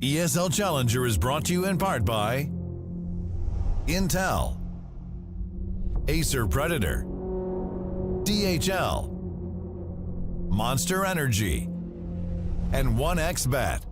ESL Challenger is brought to you in part by Intel, Acer Predator, DHL, Monster Energy, and 1xBet.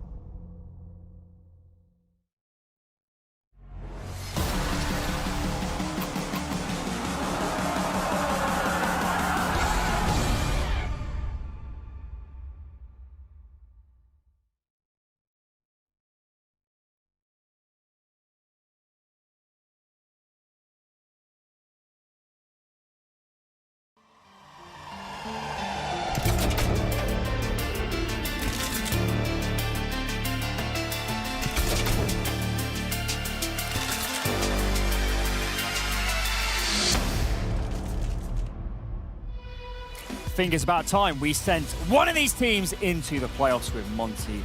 I think it's about time we sent one of these teams into the playoffs with Monte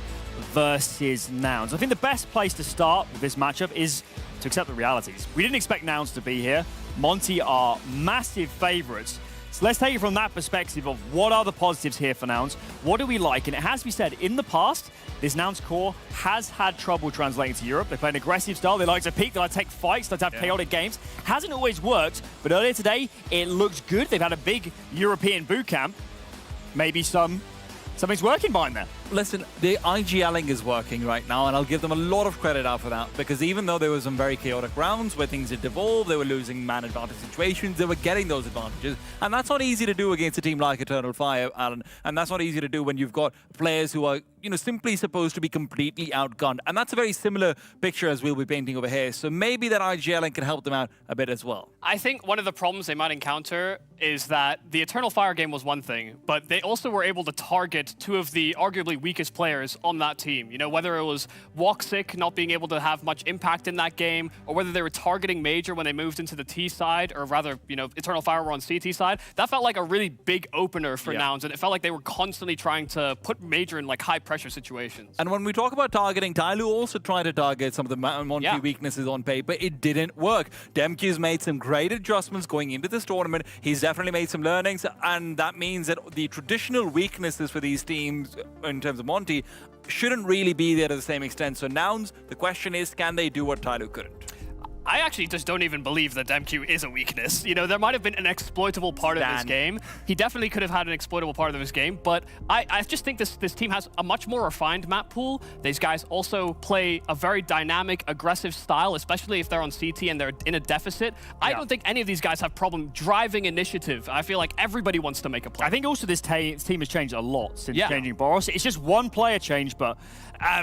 versus Nouns. I think the best place to start with this matchup is to accept the realities. We didn't expect Nouns to be here. Monte are massive favorites. So let's take it from that perspective of what are the positives here for Nouns? What do we like? And it has to be said, in the past, this Nouns core has had trouble translating to Europe. They play an aggressive style. They like to peak. They like to take fights. They like to have chaotic games. Hasn't always worked, but earlier today, it looked good. They've had a big European boot camp. Maybe something's working behind there. Listen, the IGLing is working right now, and I'll give them a lot of credit out for that, because even though there were some very chaotic rounds where things had devolved, they were losing man advantage situations, they were getting those advantages, and that's not easy to do against a team like Eternal Fire, Alan, and that's not easy to do when you've got players who are, you know, simply supposed to be completely outgunned, and that's a very similar picture as we'll be painting over here, so maybe that IGLing can help them out a bit as well. I think one of the problems they might encounter is that the Eternal Fire game was one thing, but they also were able to target two of the arguably weakest players on that team. You know, whether it was Walksick not being able to have much impact in that game, or whether they were targeting Major when they moved into the T side, or rather, you know, Eternal Fire were on CT side. That felt like a really big opener for Nouns, and it felt like they were constantly trying to put Major in like high pressure situations. And when we talk about targeting, Tyloo also tried to target some of the Monte weaknesses on paper. It didn't work. Demq's made some great adjustments going into this tournament. He's definitely made some learnings, and that means that the traditional weaknesses for these teams in terms of Monte shouldn't really be there to the same extent. So Nouns, the question is, can they do what Tyloo couldn't? I actually just don't even believe that Demq is a weakness. You know, there might have been an exploitable part of his game. He definitely could have had an exploitable part of his game, but I just think this team has a much more refined map pool. These guys also play a very dynamic, aggressive style, especially if they're on CT and they're in a deficit. I don't think any of these guys have problem driving initiative. I feel like everybody wants to make a play. I think also this team has changed a lot since changing Boros. It's just one player change, but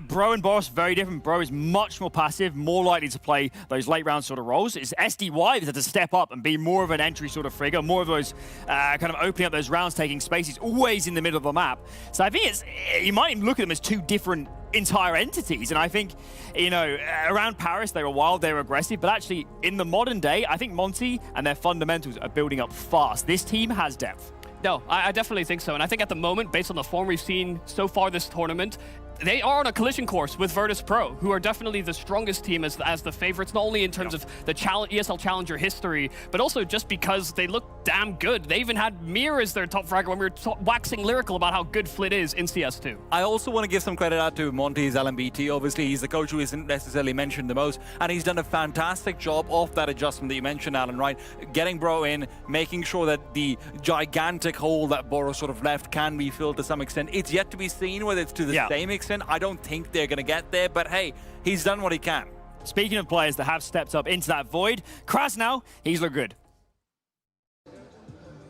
Bro and Boros, very different. Bro is much more passive, more likely to play those late round sort of roles. It's SDY that had to step up and be more of an entry sort of figure, more of those kind of opening up those rounds, taking spaces, always in the middle of the map. So I think you might even look at them as two different entire entities. And I think, you know, around Paris, they were wild, they were aggressive, but actually in the modern day, I think Monte and their fundamentals are building up fast. This team has depth. No, I definitely think so. And I think at the moment, based on the form we've seen so far this tournament, they are on a collision course with Virtus Pro, who are definitely the strongest team as the favorites, not only in terms of the ESL Challenger history, but also just because they look damn good. They even had Mir as their top fragger when we were waxing lyrical about how good Flit is in CS2. I also want to give some credit out to Monte's LMBT. Obviously, he's the coach who isn't necessarily mentioned the most, and he's done a fantastic job of that adjustment that you mentioned, Alan, right? Getting Bro in, making sure that the gigantic hole that Boros sort of left can be filled to some extent. It's yet to be seen whether it's to the same extent. I don't think they're going to get there, but hey, he's done what he can. Speaking of players that have stepped up into that void, Krasnal, he's looked good.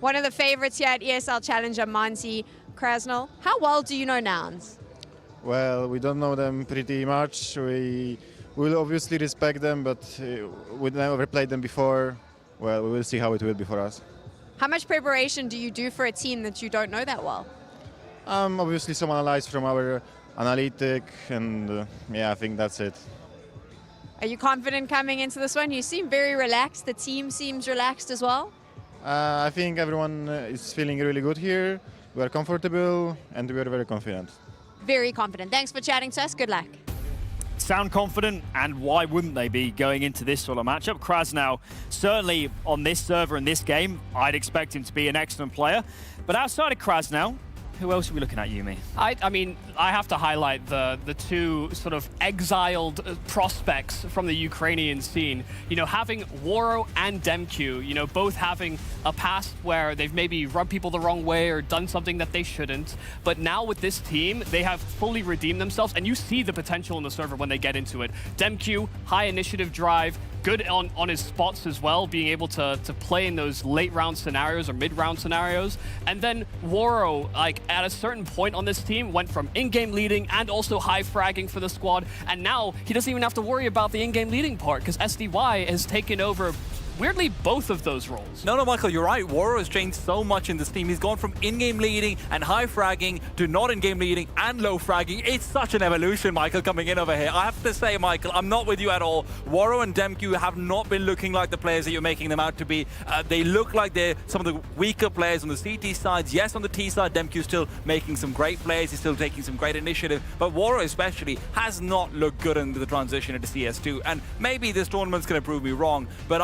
One of the favorites here at ESL Challenger, Monte. Krasnal, how well do you know Nouns? Well, we don't know them pretty much. We will obviously respect them, but we never played them before. Well, we will see how it will be for us. How much preparation do you do for a team that you don't know that well? Obviously some analyze from our analytic, and yeah, I think that's it. Are you confident coming into this one? You seem very relaxed. The team seems relaxed as well. I think everyone is feeling really good here. We are comfortable and we are very confident. Very confident. Thanks for chatting to us. Good luck. Sound confident, and why wouldn't they be going into this sort of matchup? Krasnal, certainly on this server in this game, I'd expect him to be an excellent player. But outside of Krasnal, Who else are we looking at, Yumi? I mean, I have to highlight the two sort of exiled prospects from the Ukrainian scene. You know, having Woro and Demq, you know, both having a past where they've maybe rubbed people the wrong way or done something that they shouldn't. But now with this team, they have fully redeemed themselves, and you see the potential in the server when they get into it. Demq, high initiative drive, good on his spots as well, being able to play in those late round scenarios or mid round scenarios. And then Woro, like at a certain point on this team, went from in-game leading and also high fragging for the squad. And now he doesn't even have to worry about the in-game leading part because SDY has taken over weirdly both of those roles. No, Michael, you're right. Woro has changed so much in this team. He's gone from in-game leading and high fragging to not in-game leading and low fragging. It's such an evolution, Michael, coming in over here. I have to say, Michael, I'm not with you at all. Woro and Demq have not been looking like the players that you're making them out to be. They look like they're some of the weaker players on the CT sides. Yes, on the T side, Demq's still making some great plays. He's still taking some great initiative. But Woro especially has not looked good into the transition into CS2. And maybe this tournament's going to prove me wrong, but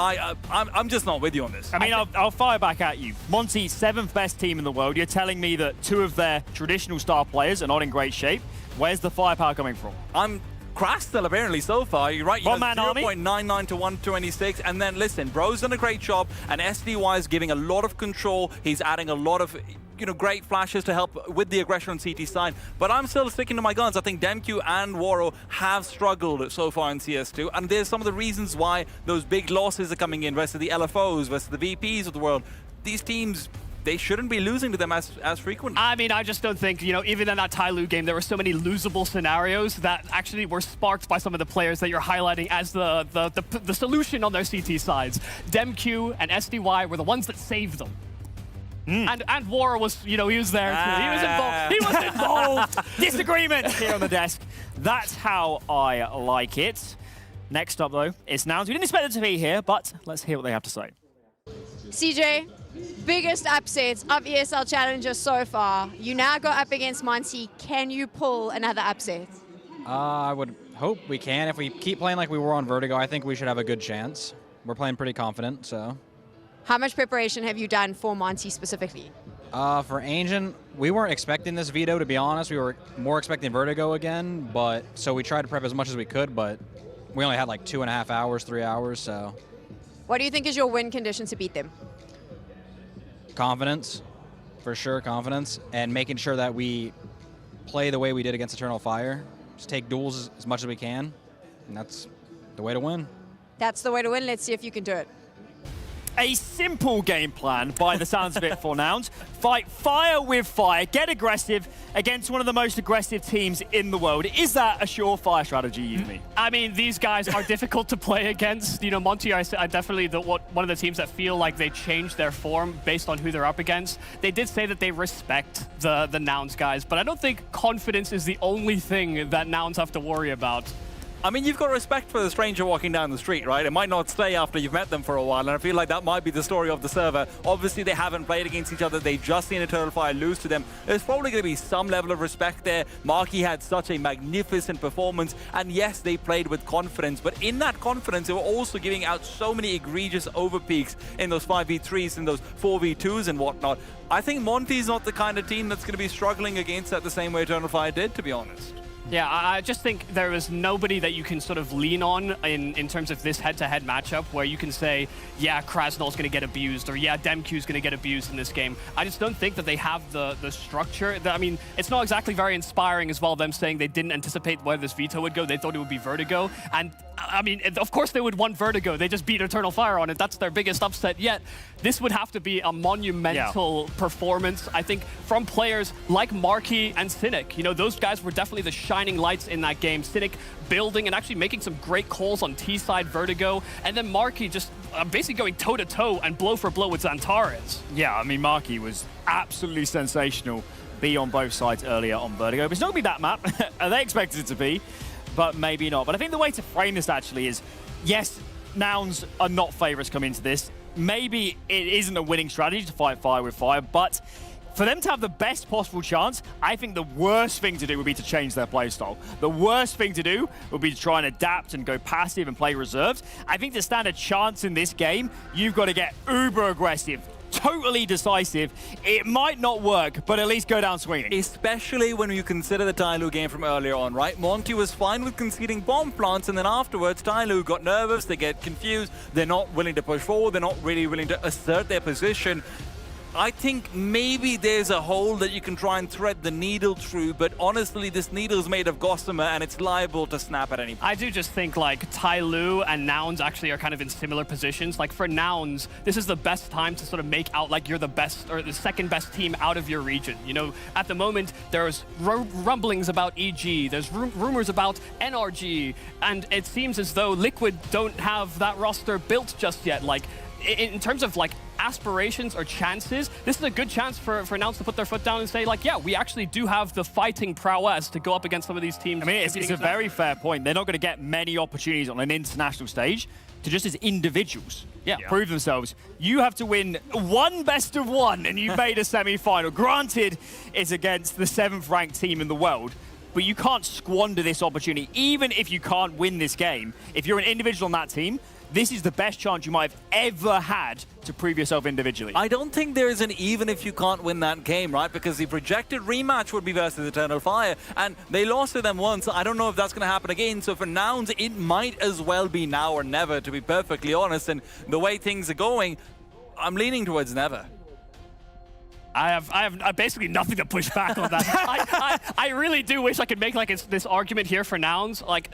I'm just not with you on this. I mean, I'll fire back at you. Monte, 7th best team in the world. You're telling me that 2 of their traditional star players are not in great shape. Where's the firepower coming from? I'm Crash still apparently so far. You're right. One-man army. 0.99 to 126. And then listen, Bro's done a great job, and SDY is giving a lot of control. He's adding a lot of great flashes to help with the aggression on CT side. But I'm still sticking to my guns. I think Demq and Woro have struggled so far in CS2. And there's some of the reasons why those big losses are coming in versus the LFOs, versus the VPs of the world. These teams, they shouldn't be losing to them as frequently. I mean, I just don't think, even in that Tyloo game, there were so many losable scenarios that actually were sparked by some of the players that you're highlighting as the solution on their CT sides. Demq and SDY were the ones that saved them. And Woro was, he was there. He was involved. He was involved. Disagreement here on the desk. That's how I like it. Next up, though, is Nouns. We didn't expect them to be here, but let's hear what they have to say. CJ, biggest upsets of ESL Challenger so far. You now go up against Monte. Can you pull another upset? I would hope we can. If we keep playing like we were on Vertigo, I think we should have a good chance. We're playing pretty confident, so. How much preparation have you done for Monte specifically? For Ancient, we weren't expecting this veto, to be honest. We were more expecting Vertigo again, but so we tried to prep as much as we could, but we only had like 2.5 hours, 3 hours, so. What do you think is your win condition to beat them? Confidence, for sure, confidence, and making sure that we play the way we did against Eternal Fire. Just take duels as much as we can, and that's the way to win. That's the way to win. Let's see if you can do it. A simple game plan, by the sounds of it, for Nouns. Fight fire with fire, get aggressive against one of the most aggressive teams in the world. Is that a surefire strategy, Yumi? I mean, these guys are difficult to play against. Monte are definitely one of the teams that feel like they changed their form based on who they're up against. They did say that they respect the Nouns guys, but I don't think confidence is the only thing that Nouns have to worry about. I mean, you've got respect for the stranger walking down the street, right? It might not stay after you've met them for a while, and I feel like that might be the story of the server. Obviously, they haven't played against each other. They've just seen Eternal Fire lose to them. There's probably going to be some level of respect there. Marky had such a magnificent performance, and yes, they played with confidence, but in that confidence, they were also giving out so many egregious overpeaks in those 5v3s and those 4v2s and whatnot. I think Monte's not the kind of team that's going to be struggling against that the same way Eternal Fire did, to be honest. Yeah, I just think there is nobody that you can sort of lean on in terms of this head-to-head matchup where you can say, yeah, Krasnol's going to get abused, or yeah, Demq's going to get abused in this game. I just don't think that they have the structure. I mean, it's not exactly very inspiring as well, them saying they didn't anticipate where this veto would go. They thought it would be Vertigo. And I mean, of course they would want Vertigo. They just beat Eternal Fire on it. That's their biggest upset yet. This would have to be a monumental performance, I think, from players like Marky and Cynic. Those guys were definitely the shining lights in that game. Cynic building and actually making some great calls on T-side Vertigo. And then Marky just basically going toe-to-toe and blow for blow with Xantares. Yeah, I mean, Marky was absolutely sensational. Be on both sides earlier on Vertigo. But it's not going to be that map. They expected it to be, but maybe not. But I think the way to frame this actually is, yes, Nouns are not favourites coming into this. Maybe it isn't a winning strategy to fight fire with fire, but for them to have the best possible chance, I think the worst thing to do would be to change their playstyle. The worst thing to do would be to try and adapt and go passive and play reserved. I think to stand a chance in this game, you've got to get uber aggressive, totally decisive, it might not work, but at least go down swinging. Especially when you consider the Tyloo game from earlier on, right? Monte was fine with conceding bomb plants, and then afterwards, Tyloo got nervous, they get confused, they're not willing to push forward, they're not really willing to assert their position. I think maybe there's a hole that you can try and thread the needle through, but honestly, this needle's made of gossamer and it's liable to snap at any point. I do just think like Tyloo and Nouns actually are kind of in similar positions. Like for Nouns, this is the best time to sort of make out like you're the best or the second best team out of your region. You know, at the moment, there's rumblings about EG, there's rumors about NRG, and it seems as though Liquid don't have that roster built just yet. Like, in terms of like aspirations or chances, this is a good chance for Nouns to put their foot down and say like, yeah, we actually do have the fighting prowess to go up against some of these teams. I mean, it's a very fair point. They're not going to get many opportunities on an international stage to just as individuals prove themselves. You have to win one best of one and you've made a semi-final. Granted, it's against the 7th ranked team in the world, but you can't squander this opportunity. Even if you can't win this game, if you're an individual on that team, this is the best chance you might have ever had to prove yourself individually. I don't think there is an even if you can't win that game, right? Because the projected rematch would be versus Eternal Fire, and they lost to them once. I don't know if that's going to happen again. So for Nouns, it might as well be now or never, to be perfectly honest. And the way things are going, I'm leaning towards never. I have basically nothing to push back on that. I really do wish I could make like this argument here for Nouns. Like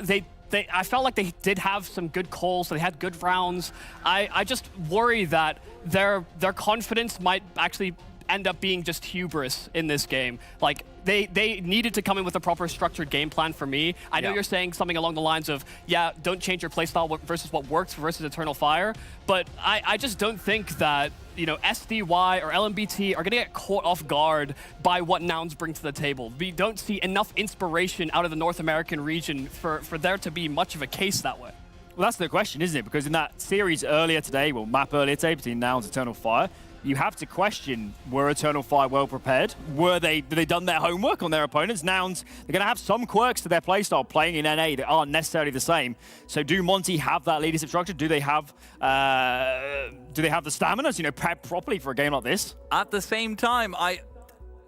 I felt like they did have some good calls. They had good rounds. I just worry that their confidence might actually end up being just hubris in this game. Like they needed to come in with a proper structured game plan for me. I know you're saying something along the lines of, yeah, don't change your playstyle versus what works versus Eternal Fire, but I just don't think that, you know, SDY or LMBT are going to get caught off guard by what Nouns bring to the table. We don't see enough inspiration out of the North American region for there to be much of a case that way. Well, that's the question, isn't it? Because in that series earlier today, well, map earlier today between Nouns and Eternal Fire, you have to question, were Eternal Fire well prepared? Did they done their homework on their opponents? Nouns, they're going to have some quirks to their playstyle playing in NA that aren't necessarily the same. So do Monte have that leadership structure? Do they have the stamina to, you know, prep properly for a game like this? At the same time,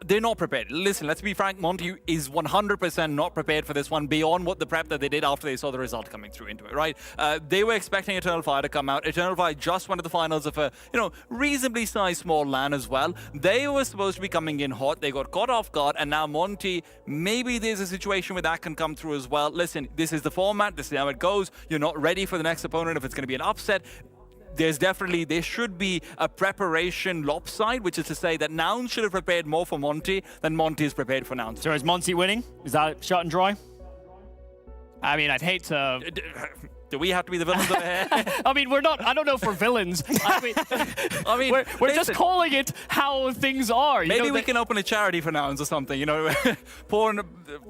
they're not prepared. Listen, let's be frank, Monte is 100% not prepared for this one beyond what the prep that they did after they saw the result coming through into it, right? They were expecting Eternal Fire to come out. Eternal Fire just went to the finals of a, you know, reasonably sized small LAN as well. They were supposed to be coming in hot. They got caught off guard, and now Monte, maybe there's a situation where that can come through as well. Listen, this is the format. This is how it goes. You're not ready for the next opponent if it's going to be an upset. There should be a preparation lopside, which is to say that Nouns should have prepared more for Monte than Monte is prepared for Nouns. So is Monte winning? Is that shut and dry? I mean, I'd hate to... Do we have to be the villains over here? I mean, we're not. I don't know if we're villains. I mean, we're just calling it how things are. Maybe we can open a charity for Nouns or something. You know,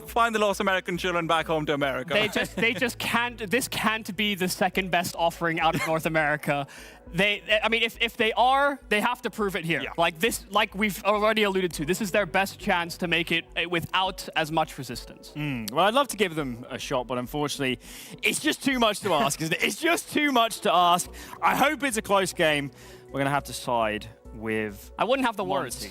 find the lost American children back home to America. They just can't. This can't be the second best offering out of North America. I mean, if they are, they have to prove it here. Yeah. Like this, like we've already alluded to, this is their best chance to make it without as much resistance. Well, I'd love to give them a shot, but unfortunately, it's just too much to ask, isn't it? It's just too much to ask. I hope it's a close game. We're going to have to side with I wouldn't have the words.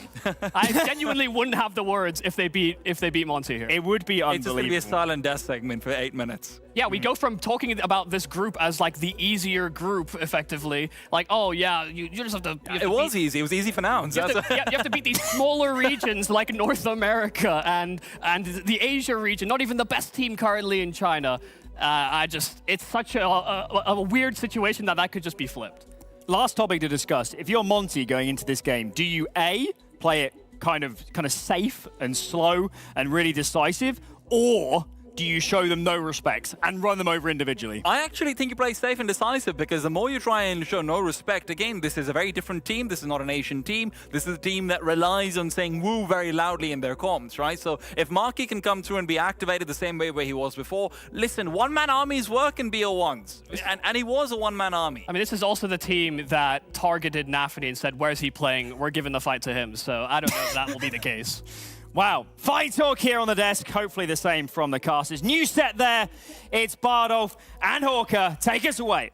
I genuinely wouldn't have the words if they beat Monte here. It would be unbelievable. It's just going to be a silent death segment for 8 minutes. Yeah, we go from talking about this group as like the easier group, effectively. Like, oh yeah, you just have to... It was easy. It was easy for Nouns. You have to beat these smaller regions like North America and the Asia region, not even the best team currently in China. It's such a weird situation that could just be flipped. Last topic to discuss. If you're Monte going into this game, do you A, play it kind of safe and slow and really decisive, or do you show them no respect and run them over individually? I actually think you play safe and decisive, because the more you try and show no respect, again, this is a very different team. This is not an Asian team. This is a team that relies on saying woo very loudly in their comms, right? So if Marky can come through and be activated the same way where he was before, listen, one-man armies work in BO1s. And he was a one-man army. I mean, this is also the team that targeted Nafany and said, where's he playing? We're giving the fight to him. So I don't know if that will be the case. Wow. Fight talk here on the desk. Hopefully the same from the casters. New set there. It's Bardolph and Hawker. Take us away.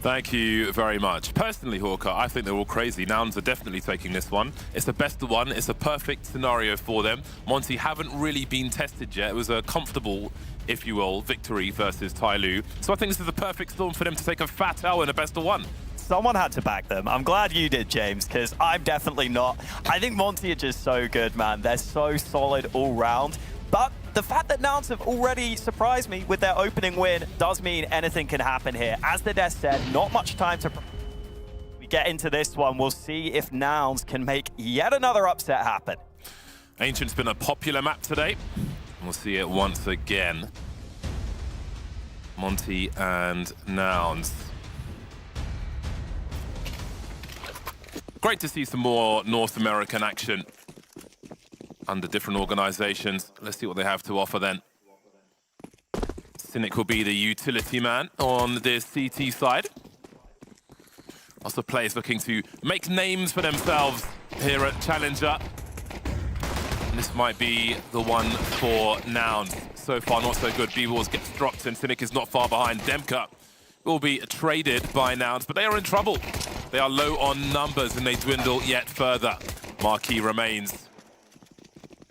Thank you very much. Personally, Hawker, I think they're all crazy. Nouns are definitely taking this one. It's the best of one. It's a perfect scenario for them. Monte haven't really been tested yet. It was a comfortable, if you will, victory versus Tyloo. So I think this is the perfect storm for them to take a fat L in a best of one. Someone had to back them. I'm glad you did, James, because I'm definitely not. I think Monte are just so good, man. They're so solid all round. But the fact that Nouns have already surprised me with their opening win does mean anything can happen here. As the Des said, not much time to... We get into this one, we'll see if Nouns can make yet another upset happen. Ancient's been a popular map today. We'll see it once again. Monte and Nouns. Great to see some more North American action under different organizations. Let's see what they have to offer then. Cynic will be the utility man on the CT side. Lots of players looking to make names for themselves here at Challenger. And this might be the one for Nouns. So far, not so good. B-Walls gets dropped and Cynic is not far behind. Demka will be traded by Nouns, but they are in trouble. They are low on numbers and they dwindle yet further. Marquis remains.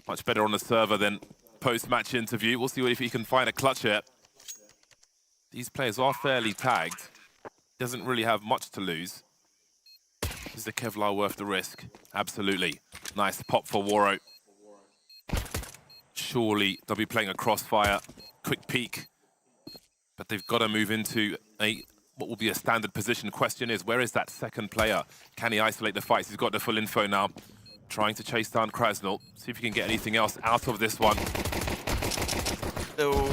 Much better on the server than post-match interview. We'll see if he can find a clutch here. These players are fairly tagged. Doesn't really have much to lose. Is the Kevlar worth the risk? Absolutely. Nice pop for Waro. Surely they'll be playing a crossfire. Quick peek. But they've got to move into what will be a standard position. Question is, where is that second player? Can he isolate the fights? He's got the full info now. Trying to chase down Krasnal. See if he can get anything else out of this one. Oh,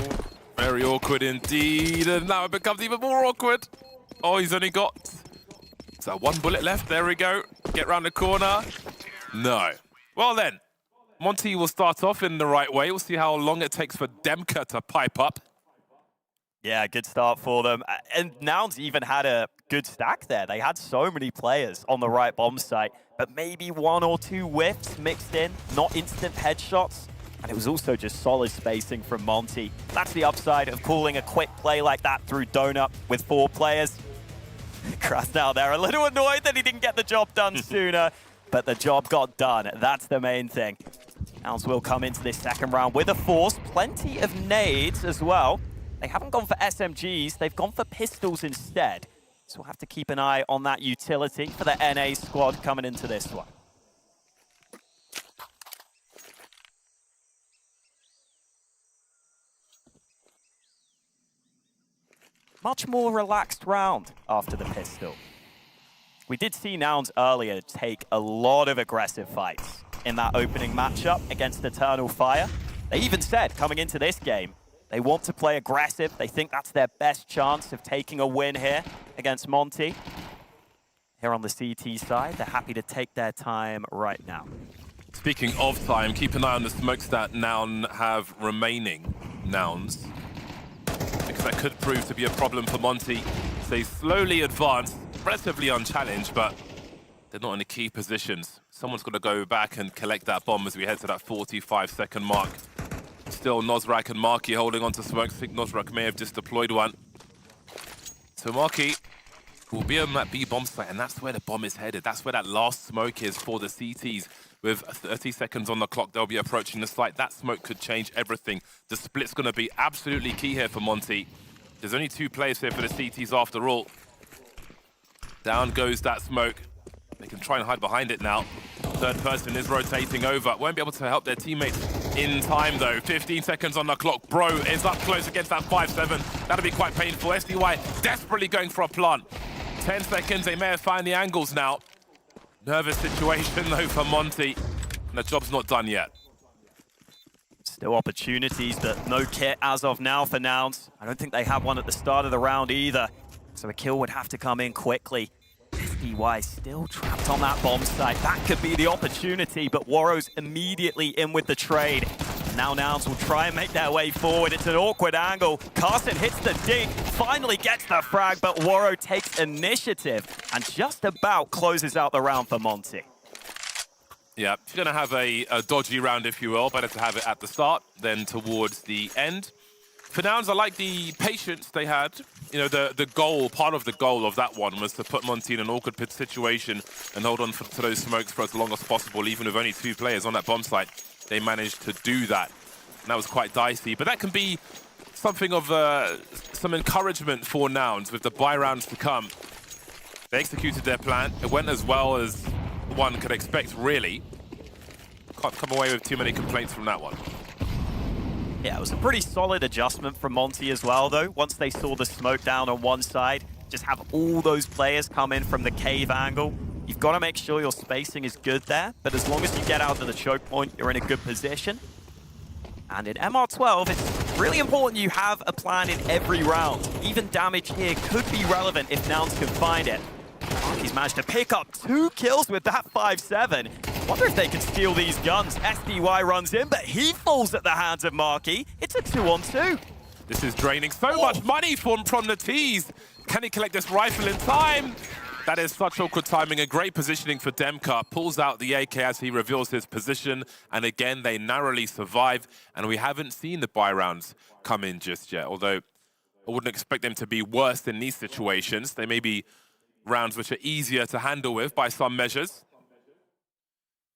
very awkward indeed. And now it becomes even more awkward. Oh, he's only got... So one bullet left. There we go. Get round the corner. No. Well then, Monte will start off in the right way. We'll see how long it takes for Demka to pipe up. Yeah, good start for them. And Nouns even had a good stack there. They had so many players on the right bomb site, but maybe one or two whiffs mixed in, not instant headshots. And it was also just solid spacing from Monte. That's the upside of calling a quick play like that through Donut with 4 players. Krasnal there, a little annoyed that he didn't get the job done sooner, but the job got done. That's the main thing. Nouns will come into this second round with a force, plenty of nades as well. They haven't gone for SMGs, they've gone for pistols instead. So we'll have to keep an eye on that utility for the NA squad coming into this one. Much more relaxed round after the pistol. We did see Nouns earlier take a lot of aggressive fights in that opening matchup against Eternal Fire. They even said coming into this game, they want to play aggressive. They think that's their best chance of taking a win here against Monte. Here on the CT side, they're happy to take their time right now. Speaking of time, keep an eye on the smokes that Noun have remaining. Nouns. Because that could prove to be a problem for Monte. They slowly advance, relatively unchallenged, but they're not in the key positions. Someone's got to go back and collect that bomb as we head to that 45-second mark. Still Nosrak and Marquis holding on to smokes. I think Nosrak may have just deployed one. So Marquis will be on that B bomb site, and that's where the bomb is headed. That's where that last smoke is for the CTs. With 30 seconds on the clock, they'll be approaching the site. That smoke could change everything. The split's going to be absolutely key here for Monte. There's only 2 players here for the CTs after all. Down goes that smoke. They can try and hide behind it now. Third person is rotating over. Won't be able to help their teammates in time, though. 15 seconds on the clock. Bro is up close against that 5-7. That'll be quite painful. SDY desperately going for a plant. 10 seconds. They may have found the angles now. Nervous situation, though, for Monte. And the job's not done yet. Still opportunities, but no kit as of now for Nouns. I don't think they had one at the start of the round either. So a kill would have to come in quickly. SDY still trapped on that bomb site. That could be the opportunity, but Waro's immediately in with the trade. Now Nouns will try and make their way forward. It's an awkward angle. Carson hits the dig, finally gets the frag, but Waro takes initiative and just about closes out the round for Monte. Yeah, if you're going to have a dodgy round, if you will, better to have it at the start than towards the end. For Nouns, I like the patience they had. You know, the goal, part of the goal of that one was to put Monte in an awkward pit situation and hold on to those smokes for as long as possible, even with only 2 players on that bomb site. They managed to do that. And that was quite dicey. But that can be something of some encouragement for Nouns with the buy rounds to come. They executed their plan. It went as well as one could expect, really. Can't come away with too many complaints from that one. Yeah, it was a pretty solid adjustment from Monte as well, though. Once they saw the smoke down on one side, just have all those players come in from the cave angle. You've got to make sure your spacing is good there, but as long as you get out to the choke point, you're in a good position. And in MR12, it's really important you have a plan in every round. Even damage here could be relevant if Nouns can find it. He's managed to pick up 2 kills with that 5-7. Wonder if they can steal these guns. SDY runs in, but he falls at the hands of Marky. It's a 2-on-2. This is draining so much money from the T's. Can he collect this rifle in time? That is such awkward timing. A great positioning for Demka. Pulls out the AK as he reveals his position. And again, they narrowly survive. And we haven't seen the buy rounds come in just yet. Although I wouldn't expect them to be worse in these situations. They may be rounds which are easier to handle with by some measures.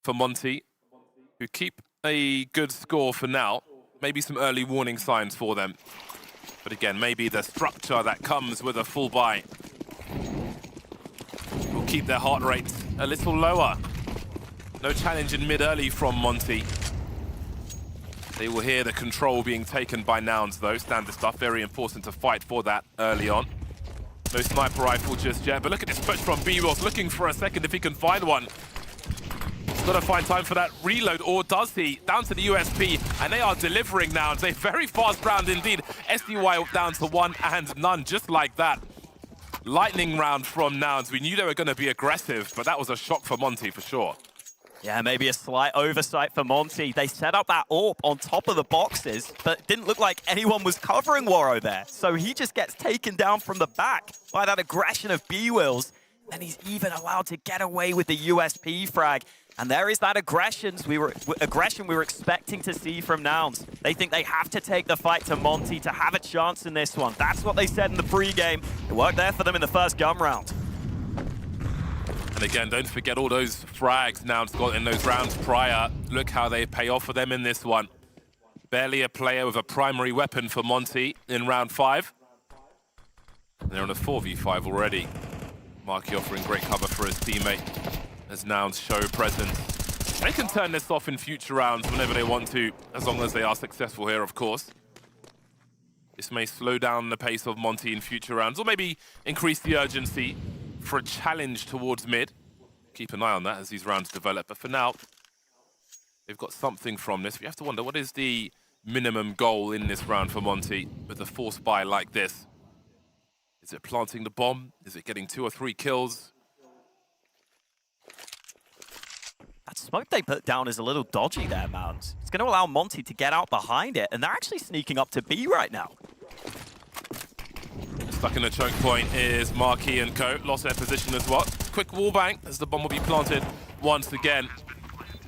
For Monte, who keep a good score for now. Maybe some early warning signs for them. But again, maybe the structure that comes with a full buy will keep their heart rate a little lower. No challenge in mid early from Monte. They will hear the control being taken by Nouns though. Standard stuff, very important to fight for that early on. No sniper rifle just yet, but look at this push from B-Wills, looking for a second if he can find one. Got to find time for that reload, or does he? Down to the USP, and they are delivering now. It's a very fast round indeed. SDY down to 1 and none, just like that. Lightning round from Nouns. We knew they were going to be aggressive, but that was a shock for Monte for sure. Yeah, maybe a slight oversight for Monte. They set up that AWP on top of the boxes, but it didn't look like anyone was covering Waro there. So he just gets taken down from the back by that aggression of B-Wills. And he's even allowed to get away with the USP frag. And there is that aggression we were expecting to see from Nouns. They think they have to take the fight to Monte to have a chance in this one. That's what they said in the pre-game. It worked there for them in the first gun round. And again, don't forget all those frags Nouns got in those rounds prior. Look how they pay off for them in this one. Barely a player with a primary weapon for Monte in round 5. And they're on a 4v5 already. Marky offering great cover for his teammate as Nouns show presence. They can turn this off in future rounds whenever they want to, as long as they are successful here, of course. This may slow down the pace of Monte in future rounds, or maybe increase the urgency for a challenge towards mid. Keep an eye on that as these rounds develop. But for now, they've got something from this. We have to wonder, what is the minimum goal in this round for Monte with a force buy like this? Is it planting the bomb? Is it getting 2 or 3 kills? That smoke they put down is a little dodgy there, Mounds. It's going to allow Monte to get out behind it, and they're actually sneaking up to B right now. Stuck in the choke point is Marky and Co. Lost their position as well. Quick wallbang as the bomb will be planted once again.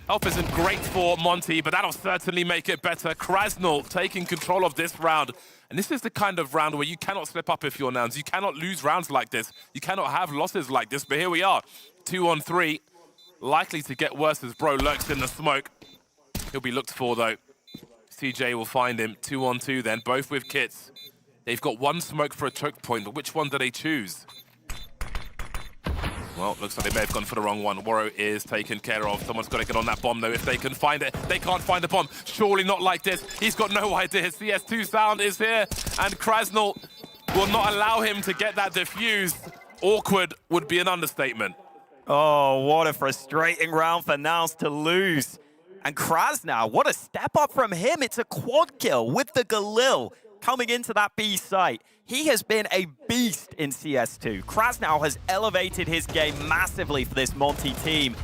Help isn't great for Monte, but that'll certainly make it better. Krasnal taking control of this round. And this is the kind of round where you cannot slip up if you're Nouns. You cannot lose rounds like this. You cannot have losses like this. But here we are, 2 on 3. Likely to get worse as Bro lurks in the smoke. He'll be looked for, though. CJ will find him. 2 on 2 then, both with kits. They've got 1 smoke for a choke point, but which one do they choose? Well, looks like they may have gone for the wrong one. Waro is taken care of. Someone's got to get on that bomb, though, if they can find it. They can't find the bomb. Surely not like this. He's got no idea. CS2 sound is here, and Krasnal will not allow him to get that defused. Awkward would be an understatement. Oh, what a frustrating round for Nouns to lose. And Krasnal, what a step up from him. It's a quad kill with the Galil coming into that B site. He has been a beast in CS2. Krasnal has elevated his game massively for this Monte team.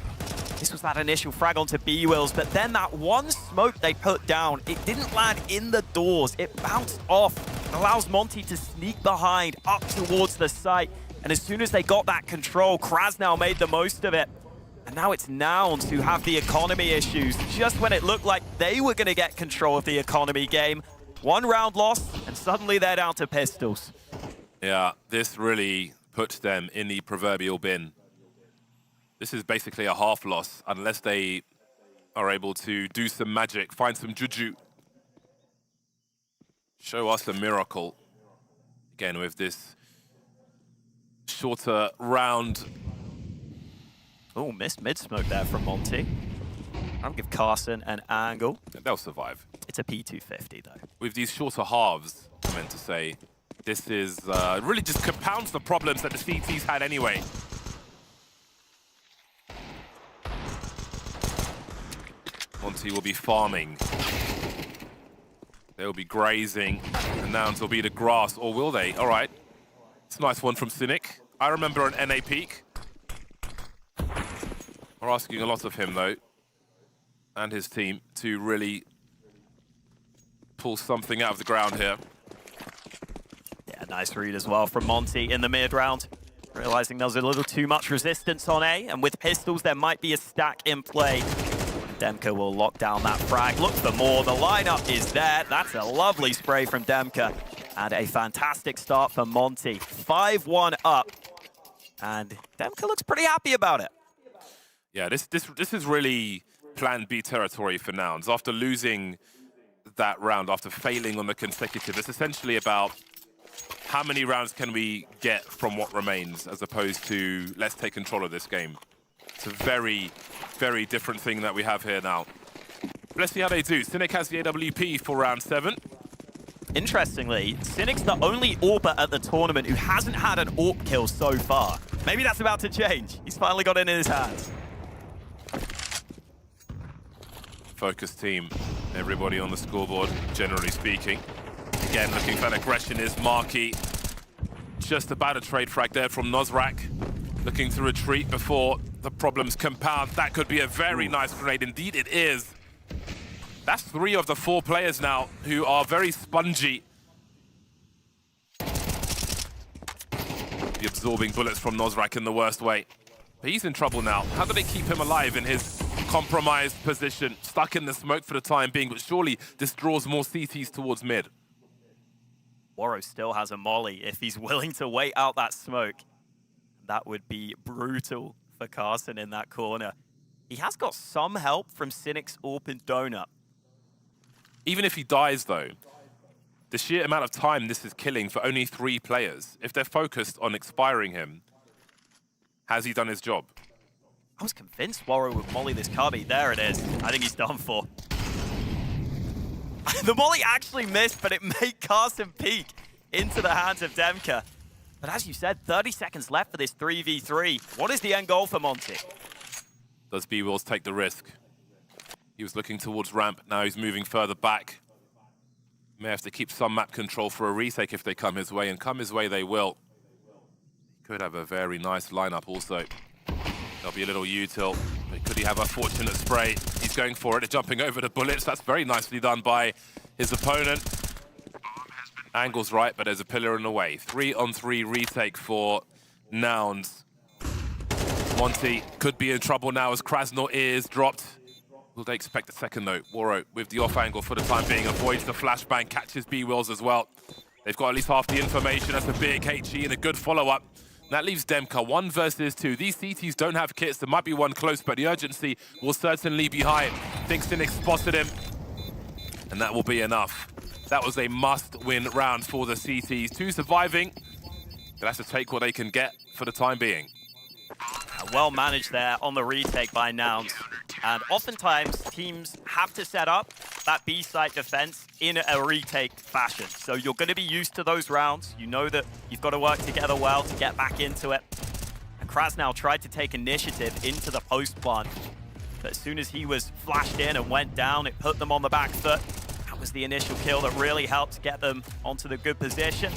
This was that initial frag onto B-Wills, but then that one smoke they put down, it didn't land in the doors. It bounced off. It allows Monte to sneak behind up towards the site. And as soon as they got that control, Krasnal made the most of it. And now it's Nouns who have the economy issues. Just when it looked like they were going to get control of the economy game, One round lost, and suddenly they're down to pistols. Yeah, this really puts them in the proverbial bin. This is basically a half loss unless they are able to do some magic, find some juju. Show us a miracle. Again, with this shorter round. Oh, missed mid-smoke there from Monte. I'll give Carson an angle. They'll survive. It's a P250, though. With these shorter halves, I meant to say, this is really just compounds the problems that the CTs had anyway. Monte will be farming. They'll be grazing. The Nouns will be the grass, or will they? All right. It's a nice one from Cynic. I remember an NA peak. We're asking a lot of him, though, and his team to really pull something out of the ground here. Yeah, nice read as well from Monte in the mid-round. Realizing there was a little too much resistance on A, and with pistols, there might be a stack in play. Demka will lock down that frag. Look for more. The lineup is there. That's a lovely spray from Demka. And a fantastic start for Monte. 5-1 up. And Demka looks pretty happy about it. Yeah, this is really plan B territory for Nouns. After losing that round, after failing on the consecutive, it's essentially about how many rounds can we get from what remains, as opposed to let's take control of this game. It's a very, very different thing that we have here now. Let's see how they do. Cynic has the AWP for round 7. Interestingly, Cynic's the only AWPer at the tournament who hasn't had an AWP kill so far. Maybe that's about to change. He's finally got it in his hands. Focus team, everybody on the scoreboard, generally speaking. Again, looking for that aggression is Marky. Just about a trade frag there from Nozrak. Looking to retreat before the problems compound. That could be a very nice grenade. Indeed, it is. That's 3 of the 4 players now who are very spongy. The absorbing bullets from Nozrak in the worst way. But he's in trouble now. How do they keep him alive in his compromised position? Stuck in the smoke for the time being, but surely this draws more CTs towards mid. Waro still has a molly if he's willing to wait out that smoke. That would be brutal for Carson in that corner. He has got some help from Cynic's open donut. Even if he dies, though, the sheer amount of time this is killing for only 3 players, if they're focused on expiring him, has he done his job? I was convinced Waro would molly this cubby. There it is. I think he's done for. The molly actually missed, but it made Carson peek into the hands of Demka. But as you said, 30 seconds left for this 3v3. What is the end goal for Monte? Does B-Wills take the risk? He was looking towards ramp, now he's moving further back. May have to keep some map control for a retake if they come his way, and come his way they will. He could have a very nice lineup also. There'll be a little util, but could he have a fortunate spray? He's going for it, jumping over the bullets. That's very nicely done by his opponent. Angle's right, but there's a pillar in the way. 3-on-3 retake for Nouns. Monte could be in trouble now as Krasnor is dropped. Will they expect a second though? Waro with the off angle for the time being, avoids the flashbang, catches B-Wills as well. They've got at least half the information. That's a big HE and a good follow-up. That leaves Demka 1 versus 2. These CTs don't have kits. There might be one close, but the urgency will certainly be high. Thinks Cynic spotted him, and that will be enough. That was a must-win round for the CTs. 2 surviving. They'll have to take what they can get for the time being. Well managed there on the retake by Nouns. And oftentimes, teams have to set up that B-side defense in a retake fashion. So you're going to be used to those rounds. You know that you've got to work together well to get back into it. And Krasnor tried to take initiative into the post plant. But as soon as he was flashed in and went down, it put them on the back foot. That was the initial kill that really helped get them onto the good position.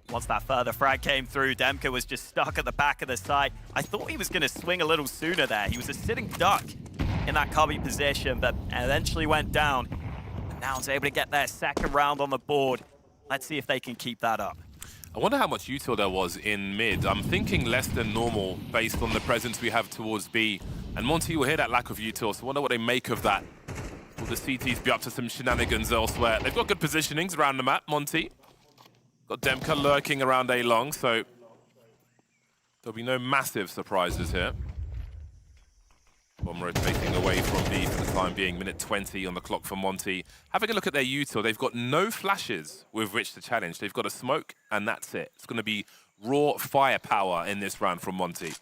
Once that further frag came through, Demka was just stuck at the back of the site. I thought he was going to swing a little sooner there. He was a sitting duck in that cubby position, but eventually went down. And now he's able to get their second round on the board. Let's see if they can keep that up. I wonder how much util there was in mid. I'm thinking less than normal based on the presence we have towards B. And Monte will hear that lack of util, so I wonder what they make of that. Will the CTs be up to some shenanigans elsewhere. They've got good positionings around the map, Monte. Got Demka lurking around A long, so there'll be no massive surprises here. Bomb rotating away from B for the time being. Minute 20 on the clock for Monte. Having a look at their util, they've got no flashes with which to challenge. They've got a smoke, and that's it. It's going to be raw firepower in this round from Monte.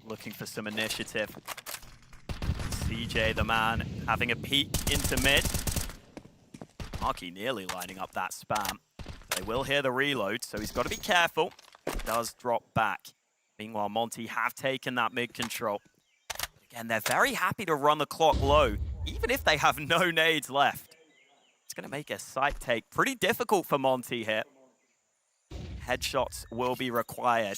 Looking for some initiative. CJ, the man, having a peek into mid. Marky nearly lining up that spam. They will hear the reload, so he's got to be careful. Does drop back. Meanwhile, Monte have taken that mid control. Again, they're very happy to run the clock low, even if they have no nades left. It's going to make a site take pretty difficult for Monte here. Headshots will be required.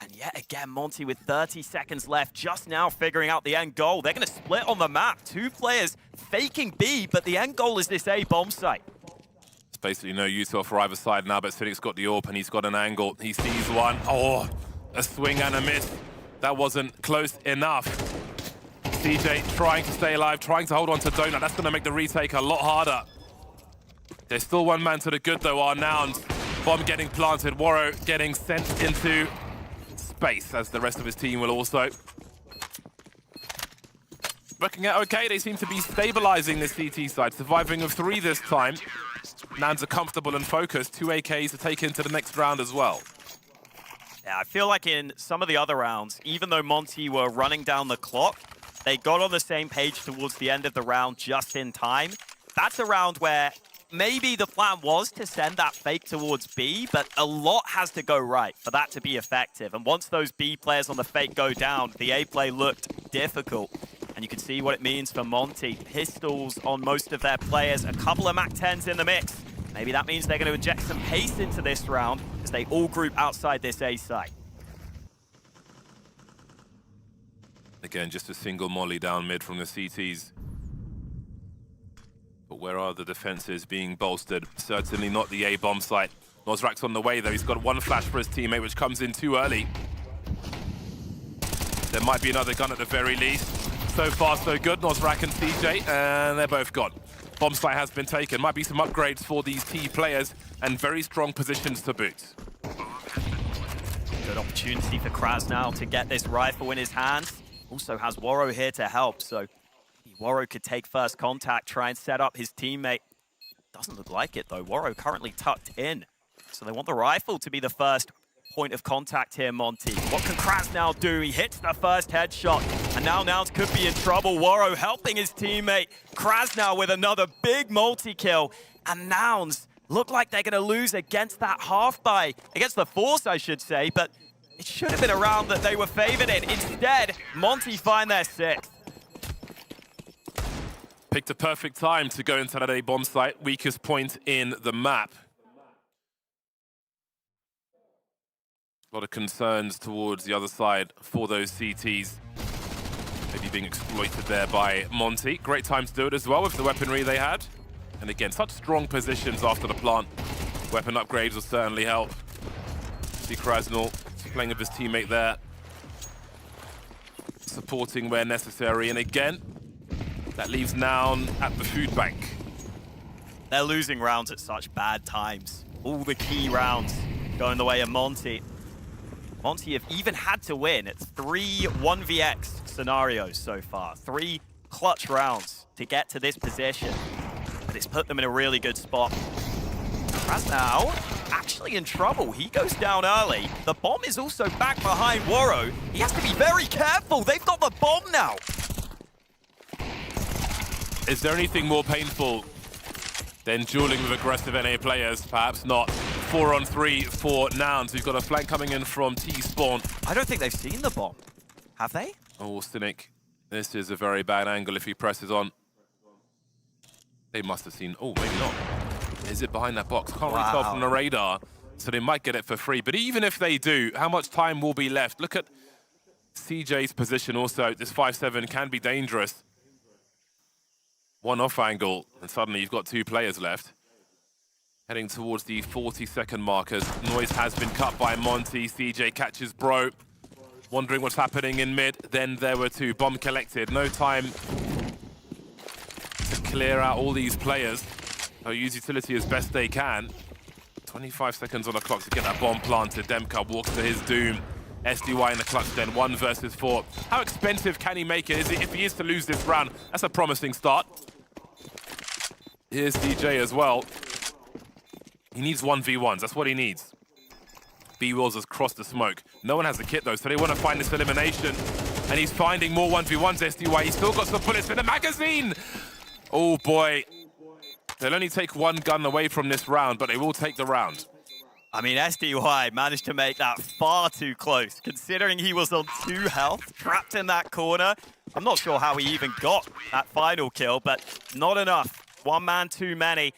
And yet again, Monte with 30 seconds left, just now figuring out the end goal. They're going to split on the map. Two players faking B, but the end goal is this A bomb site. It's basically no util for either side now, but Cynic's got the AWP and he's got an angle. He sees one. Oh, a swing and a miss. That wasn't close enough. CJ trying to stay alive, trying to hold on to Donut. That's going to make the retake a lot harder. There's still one man to the good, though, our Nouns. Bomb getting planted. Warrow getting sent into space, as the rest of his team will also. Working out okay, they seem to be stabilizing this CT side, surviving of 3 this time. Nouns are comfortable and focused, 2 AKs to take into the next round as well. Yeah, I feel like in some of the other rounds, even though Monte were running down the clock, they got on the same page towards the end of the round just in time. That's a round where maybe the plan was to send that fake towards B, but a lot has to go right for that to be effective. And once those B players on the fake go down, the A play looked difficult. And you can see what it means for Monte. Pistols on most of their players, a couple of MAC-10s in the mix. Maybe that means they're going to inject some pace into this round as they all group outside this A site. Again, just a single molly down mid from the CTs. But where are the defenses being bolstered? Certainly not the A bomb site. Nosrak's on the way, though. He's got one flash for his teammate, which comes in too early. There might be another gun at the very least. So far, so good. Nosrak and CJ, and they're both gone. Bomb site has been taken. Might be some upgrades for these T players, and very strong positions to boot. Good opportunity for Kraz now to get this rifle in his hands. Also has Warrow here to help, so Warrow could take first contact, try and set up his teammate. Doesn't look like it, though. Warrow currently tucked in. So they want the rifle to be the first point of contact here, Monte. What can Kraz now do? He hits the first headshot, and now Nouns could be in trouble. Warrow helping his teammate. Kraz now with another big multi-kill. And Nouns look like they're going to lose against that half-buy. Against the Force, I should say, but it should have been a round that they were favored in. Instead, Monte find their 6th. Picked a perfect time to go into that A bomb site, weakest point in the map. A lot of concerns towards the other side for those CTs. Maybe being exploited there by Monte. Great time to do it as well with the weaponry they had. And again, such strong positions after the plant. Weapon upgrades will certainly help. See Krasnal playing with his teammate there. Supporting where necessary. And again, that leaves Noun at the food bank. They're losing rounds at such bad times. All the key rounds going the way of Monte. Monte have even had to win. It's 3 1vx scenarios so far. 3 clutch rounds to get to this position. But it's put them in a really good spot. Krasnal actually in trouble. He goes down early. The bomb is also back behind Warrow. He has to be very careful. They've got the bomb now. Is there anything more painful than dueling with aggressive NA players? Perhaps not. 4-on-3 for Nouns, who's got a flank coming in from T-Spawn. I don't think they've seen the bomb. Have they? Oh, Cynic. This is a very bad angle if he presses on. They must have seen... Oh, maybe not. Is it behind that box? Can't really tell from the radar. So they might get it for free. But even if they do, how much time will be left? Look at CJ's position also. This 5-7 can be dangerous. One off angle, and suddenly you've got 2 players left. Heading towards the 40-second markers. Noise has been cut by Monte. CJ catches Bro. wondering what's happening in mid. Then there were two. Bomb collected. No time to clear out all these players. They'll use utility as best they can. 25 seconds on the clock to get that bomb planted. Demka walks to his doom. SDY in the clutch then, 1 versus 4. How expensive can he make it? If he is to lose this round, that's a promising start. Here's DJ as well. He needs 1v1s, that's what he needs. B-Wills has crossed the smoke. No one has the kit though, so they want to find this elimination. And he's finding more 1v1s, SDY. He's still got some bullets in the magazine. Oh boy. They'll only take one gun away from this round, but they will take the round. I mean, SDY managed to make that far too close, considering he was on 2 health, trapped in that corner. I'm not sure how he even got that final kill, but not enough. One man too many.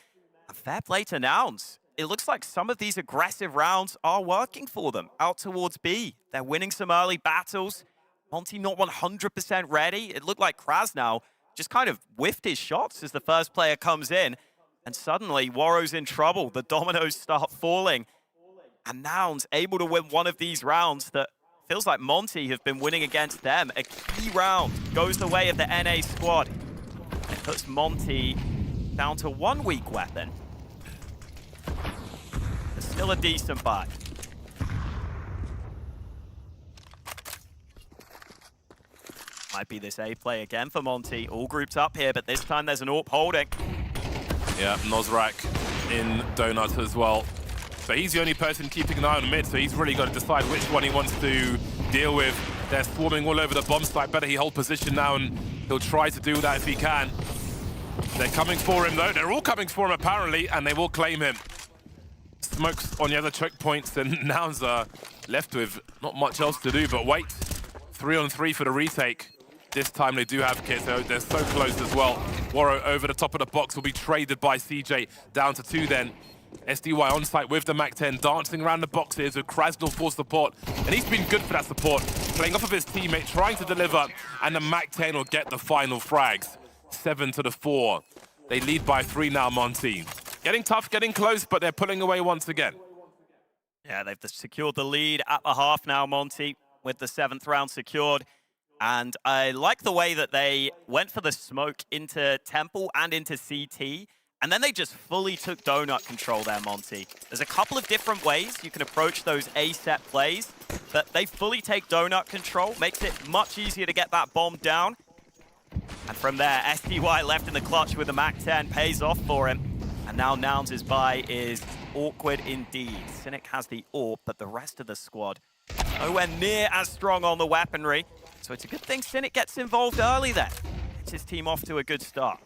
And fair play to Nouns. It looks like some of these aggressive rounds are working for them out towards B. They're winning some early battles. Monte not 100% ready. It looked like Krasnow just kind of whiffed his shots as the first player comes in. And suddenly, Warrow's in trouble. The dominoes start falling. And Nouns able to win one of these rounds that feels like Monte have been winning against them. A key round goes the way of the NA squad. It puts Monte down to 1 weak weapon. But still a decent buy. Might be this A play again for Monte. All grouped up here, but this time there's an AWP holding. Yeah, Nozrak in Donut as well. So he's the only person keeping an eye on mid, so he's really got to decide which one he wants to deal with. They're swarming all over the bomb site. Better he hold position now, and he'll try to do that if he can. They're coming for him, though. They're all coming for him, apparently, and they will claim him. Smokes on the other checkpoints, and Nouns are left with not much else to do but wait. 3-on-3 for the retake. This time they do have kits, so they're so close as well. Warrow over the top of the box will be traded by CJ. Down to 2 then. SDY on site with the MAC-10, dancing around the boxes with Krasnov for support. And he's been good for that support, playing off of his teammate, trying to deliver, and the MAC-10 will get the final frags. 7-4. They lead by 3 now, Monte. Getting tough, getting close, but they're pulling away once again. Yeah, they've secured the lead at the half now, Monte, with the 7th round secured. And I like the way that they went for the smoke into Temple and into CT. And then they just fully took donut control there, Monte. There's a couple of different ways you can approach those A-set plays, but they fully take donut control, makes it much easier to get that bomb down. And from there, SDY left in the clutch with the MAC-10 pays off for him. And now Nouns' buy is awkward indeed. Cynic has the AWP, but the rest of the squad nowhere near as strong on the weaponry. So it's a good thing Cynic gets involved early there. Gets his team off to a good start.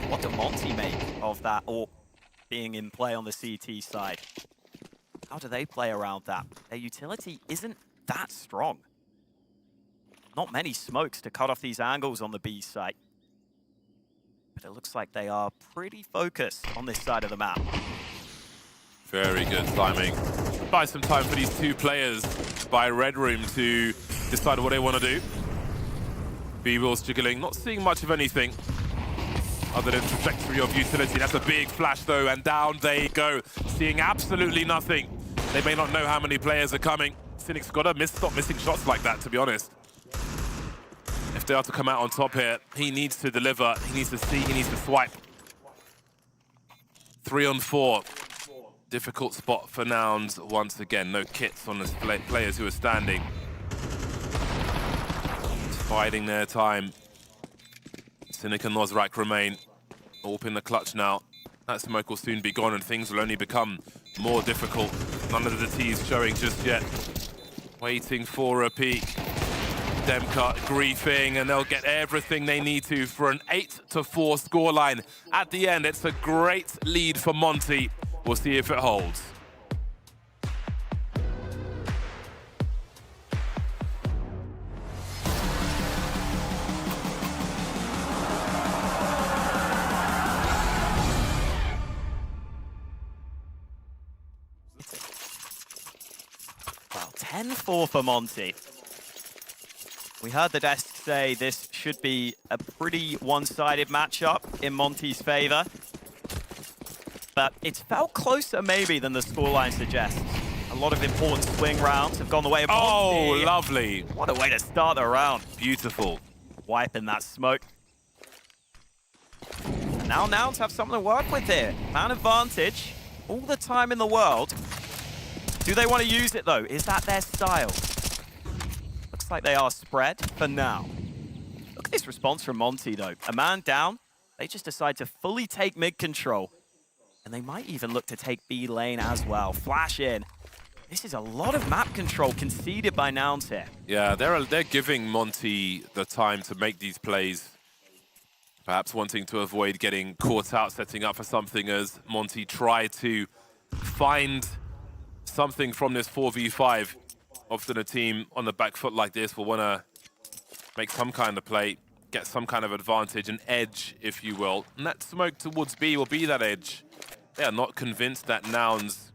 What do Monte make of that AWP being in play on the CT side? How do they play around that? Their utility isn't that strong. Not many smokes to cut off these angles on the B site. But it looks like they are pretty focused on this side of the map. Very good timing. Buy some time for these 2 players by Red Room to decide what they want to do. B-Will's jiggling, not seeing much of anything other than trajectory of utility. That's a big flash though, and down they go, seeing absolutely nothing. They may not know how many players are coming. Cynic's got to stop missing shots like that, to be honest. If they are to come out on top here, he needs to deliver, he needs to see, he needs to swipe. 3-on-4. Difficult spot for Nouns once again. No kits on the players who are standing. Just biding their time. Cynic and Nozrak remain. AWP in the clutch now. That smoke will soon be gone and things will only become more difficult. None of the T's showing just yet. Waiting for a peek. Demka griefing, and they'll get everything they need to for an 8-4 scoreline. At the end, it's a great lead for Monte. We'll see if it holds. Well, 10-4 for Monte. We heard the desk say this should be a pretty one-sided matchup in Monte's favor. but it's felt closer maybe than the scoreline suggests. A lot of important swing rounds have gone the way of Monte. Oh, lovely. What a way to start the round. Beautiful. Wiping that smoke. Now Nouns have something to work with here. Man advantage, all the time in the world. Do they want to use it though? Is that their style? Looks like they are spread for now. Look at this response from Monte though. A man down, they just decide to fully take mid control. And they might even look to take B lane as well. Flash in. This is a lot of map control conceded by Nouns here. Yeah, they're giving Monte the time to make these plays. Perhaps wanting to avoid getting caught out, setting up for something as Monte try to find something from this 4v5. Often a team on the back foot like this will want to make some kind of play, get some kind of advantage, an edge, if you will. And that smoke towards B will be that edge. They are not convinced that Nouns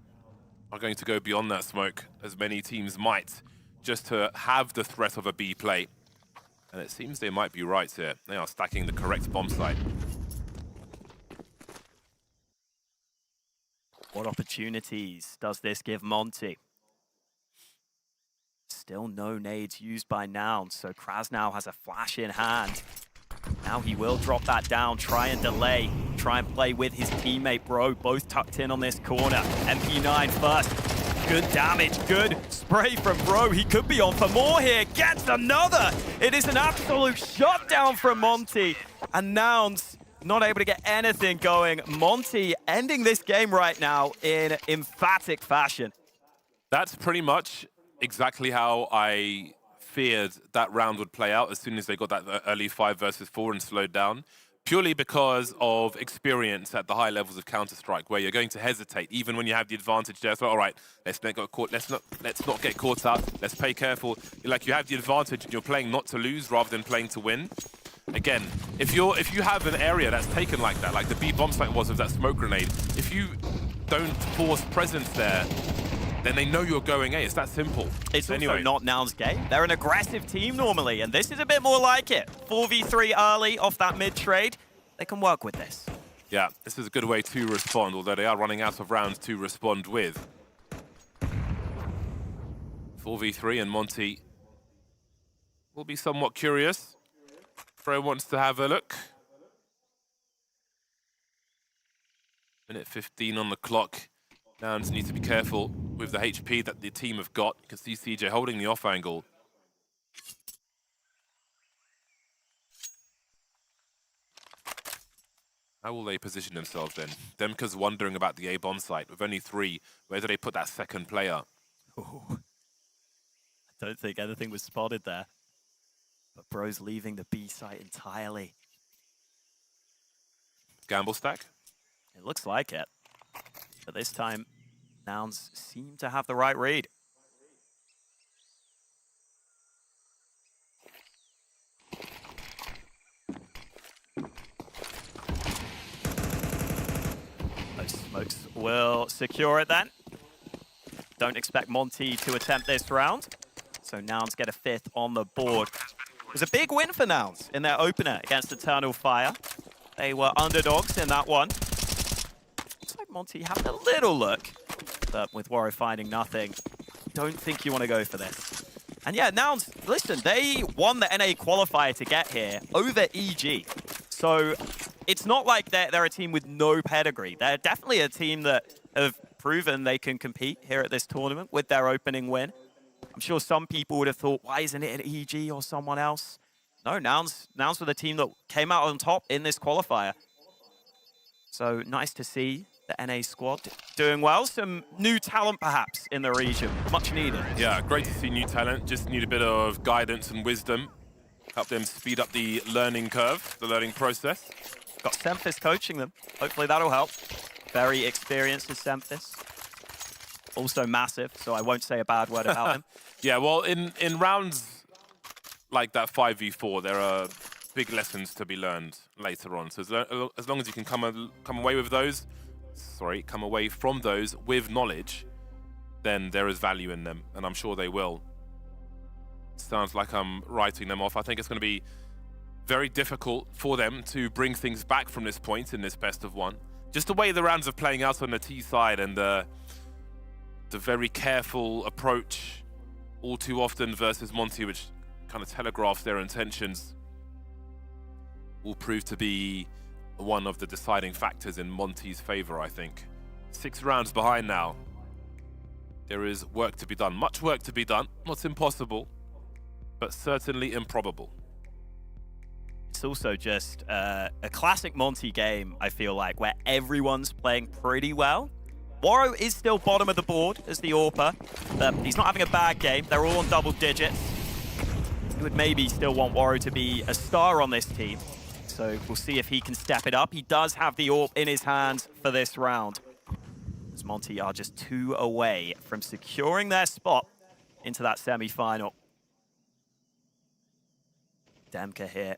are going to go beyond that smoke, as many teams might, just to have the threat of a B play. And it seems they might be right here. They are stacking the correct bomb site. What opportunities does this give Monte? Still no nades used by Nouns, so Krasnow has a flash in hand. Now he will drop that down, try and delay, try and play with his teammate Bro, both tucked in on this corner. MP9 first, good damage, good spray from Bro. He could be on for more here, gets another. It is an absolute shutdown from Monte, and Nouns not able to get anything going. Monte ending this game right now in emphatic fashion. That's pretty much exactly how I feared that round would play out as soon as they got that early 5 versus 4 and slowed down, purely because of experience at the high levels of Counter-Strike, where you're going to hesitate even when you have the advantage there. So all right, let's not get caught out. Let's play careful. Like, you have the advantage and you're playing not to lose rather than playing to win. Again, if you have an area that's taken like that, like the B bomb site was with that smoke grenade, if you don't force presence there, then they know you're going A. It's that simple. It's also not Nouns' game. They're an aggressive team normally, and this is a bit more like it. 4v3 early off that mid trade. They can work with this. Yeah, this is a good way to respond, although they are running out of rounds to respond with. 4v3 and Monte will be somewhat curious. Fro wants to have a look. Minute 15 on the clock. Nouns need to be careful with the HP that the team have got. You can see CJ holding the off angle. How will they position themselves then? Demka's wondering about the A bomb site. With only 3, where do they put that second player? Ooh. I don't think anything was spotted there. But Bro's leaving the B site entirely. Gamble stack? It looks like it. But this time, Nouns seem to have the right read. Those smokes will secure it then. Don't expect Monte to attempt this round. So Nouns get a 5th on the board. It was a big win for Nouns in their opener against Eternal Fire. They were underdogs in that one. Looks like Monte having a little look, but with Waro finding nothing, don't think you want to go for this. And yeah, Nouns, listen, they won the NA qualifier to get here over EG. So it's not like they're a team with no pedigree. They're definitely a team that have proven they can compete here at this tournament with their opening win. I'm sure some people would have thought, why isn't it an EG or someone else? No, Nouns were the team that came out on top in this qualifier. So nice to see the NA squad doing well. Some new talent perhaps in the region, much needed. Yeah, great to see new talent. Just need a bit of guidance and wisdom. Help them speed up the learning curve, the learning process. Got Semphis coaching them. Hopefully that'll help. Very experienced is Semphis. Also massive, so I won't say a bad word about him. Yeah, well, in rounds like that 5v4, there are big lessons to be learned later on. So as long as you can come away from those with knowledge, then there is value in them, and I'm sure they will. Sounds like I'm writing them off. I think it's going to be very difficult for them to bring things back from this point in this best of one. just the way the rounds are playing out on the T side and the very careful approach all too often versus Monte, which kind of telegraphs their intentions, will prove to be one of the deciding factors in Monte's favor, I think. 6 rounds behind now. There is work to be done, much work to be done. Not impossible, but certainly improbable. It's also just a classic Monte game, I feel like, where everyone's playing pretty well. Waro is still bottom of the board as the AWPer, but he's not having a bad game. They're all on double digits. You would maybe still want Waro to be a star on this team, so we'll see if he can step it up. He does have the AWP in his hands for this round, as Monte are just 2 away from securing their spot into that semi-final. Demka here,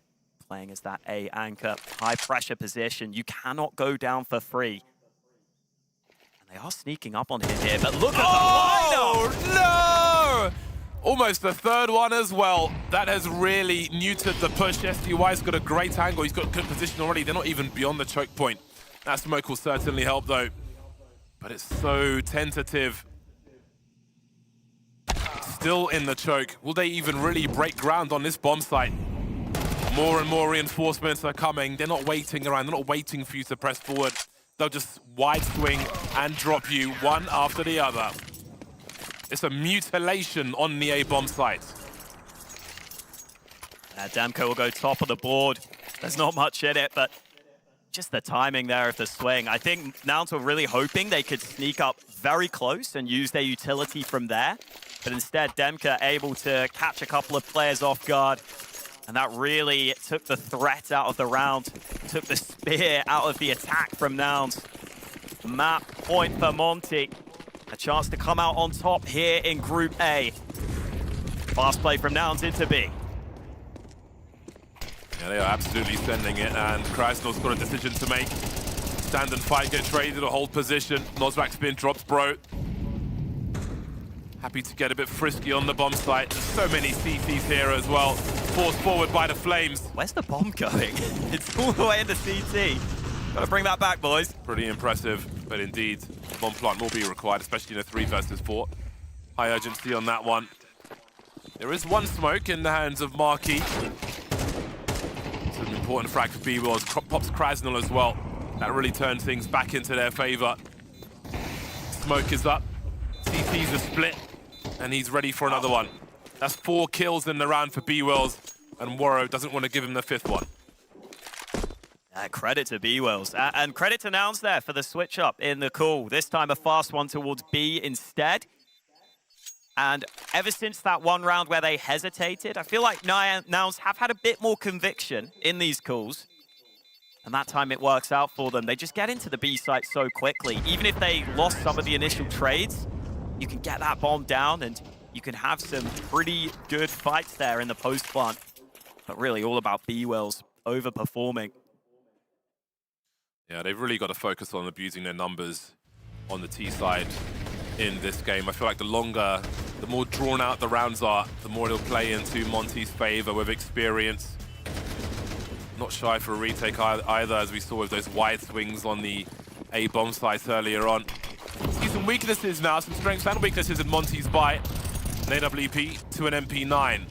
playing as that A anchor, high pressure position. You cannot go down for free. And they are sneaking up on him here, but look at the lineup! No! Almost the 3rd one as well. That has really neutered the push. SDY's got a great angle. He's got good position already. They're not even beyond the choke point. That smoke will certainly help though. But it's so tentative. Still in the choke. Will they even really break ground on this bomb site? More and more reinforcements are coming. They're not waiting around. They're not waiting for you to press forward. They'll just wide swing and drop you one after the other. It's a mutilation on the A bomb site. Demko will go top of the board. There's not much in it, but just the timing there of the swing. I think Nouns were really hoping they could sneak up very close and use their utility from there. But instead, Demka able to catch a couple of players off guard. And that really took the threat out of the round, took the spear out of the attack from Nouns. Map point for Monte. A chance to come out on top here in Group A. Fast play from Nouns into B. Yeah, they are absolutely sending it, and Krasnol's got a decision to make. Stand and fight, get traded or hold position. Nozrak spin drops bro. Happy to get a bit frisky on the bomb site. There's so many CTs here as well. Forced forward by the Flames. Where's the bomb going? It's all the way in the CT. Gotta bring that back, boys. Pretty impressive, but indeed, bomb plant will be required, especially in a 3 versus 4. High urgency on that one. There is one smoke in the hands of Marquis. It's an important frag for B-Wills. Pops Krasnol as well. That really turns things back into their favor. Smoke is up. CT's are split, and he's ready for another one. That's 4 kills in the round for B-Wills, and Waro doesn't want to give him the 5th one. Credit to B-Wills, and credit to Nouns there for the switch up in the call. This time a fast one towards B instead. And ever since that one round where they hesitated, I feel like Nouns have had a bit more conviction in these calls. And that time it works out for them. They just get into the B site so quickly. Even if they lost some of the initial trades, you can get that bomb down and you can have some pretty good fights there in the post plant. But really all about B-Wills overperforming. Yeah, they've really got to focus on abusing their numbers on the T side in this game. I feel like the more drawn out the rounds are, the more it'll play into Monte's favor with experience. Not shy for a retake either, as we saw with those wide swings on the A bomb sites earlier on. See some weaknesses now, some strengths and weaknesses in Monte's buy. An AWP to an MP9.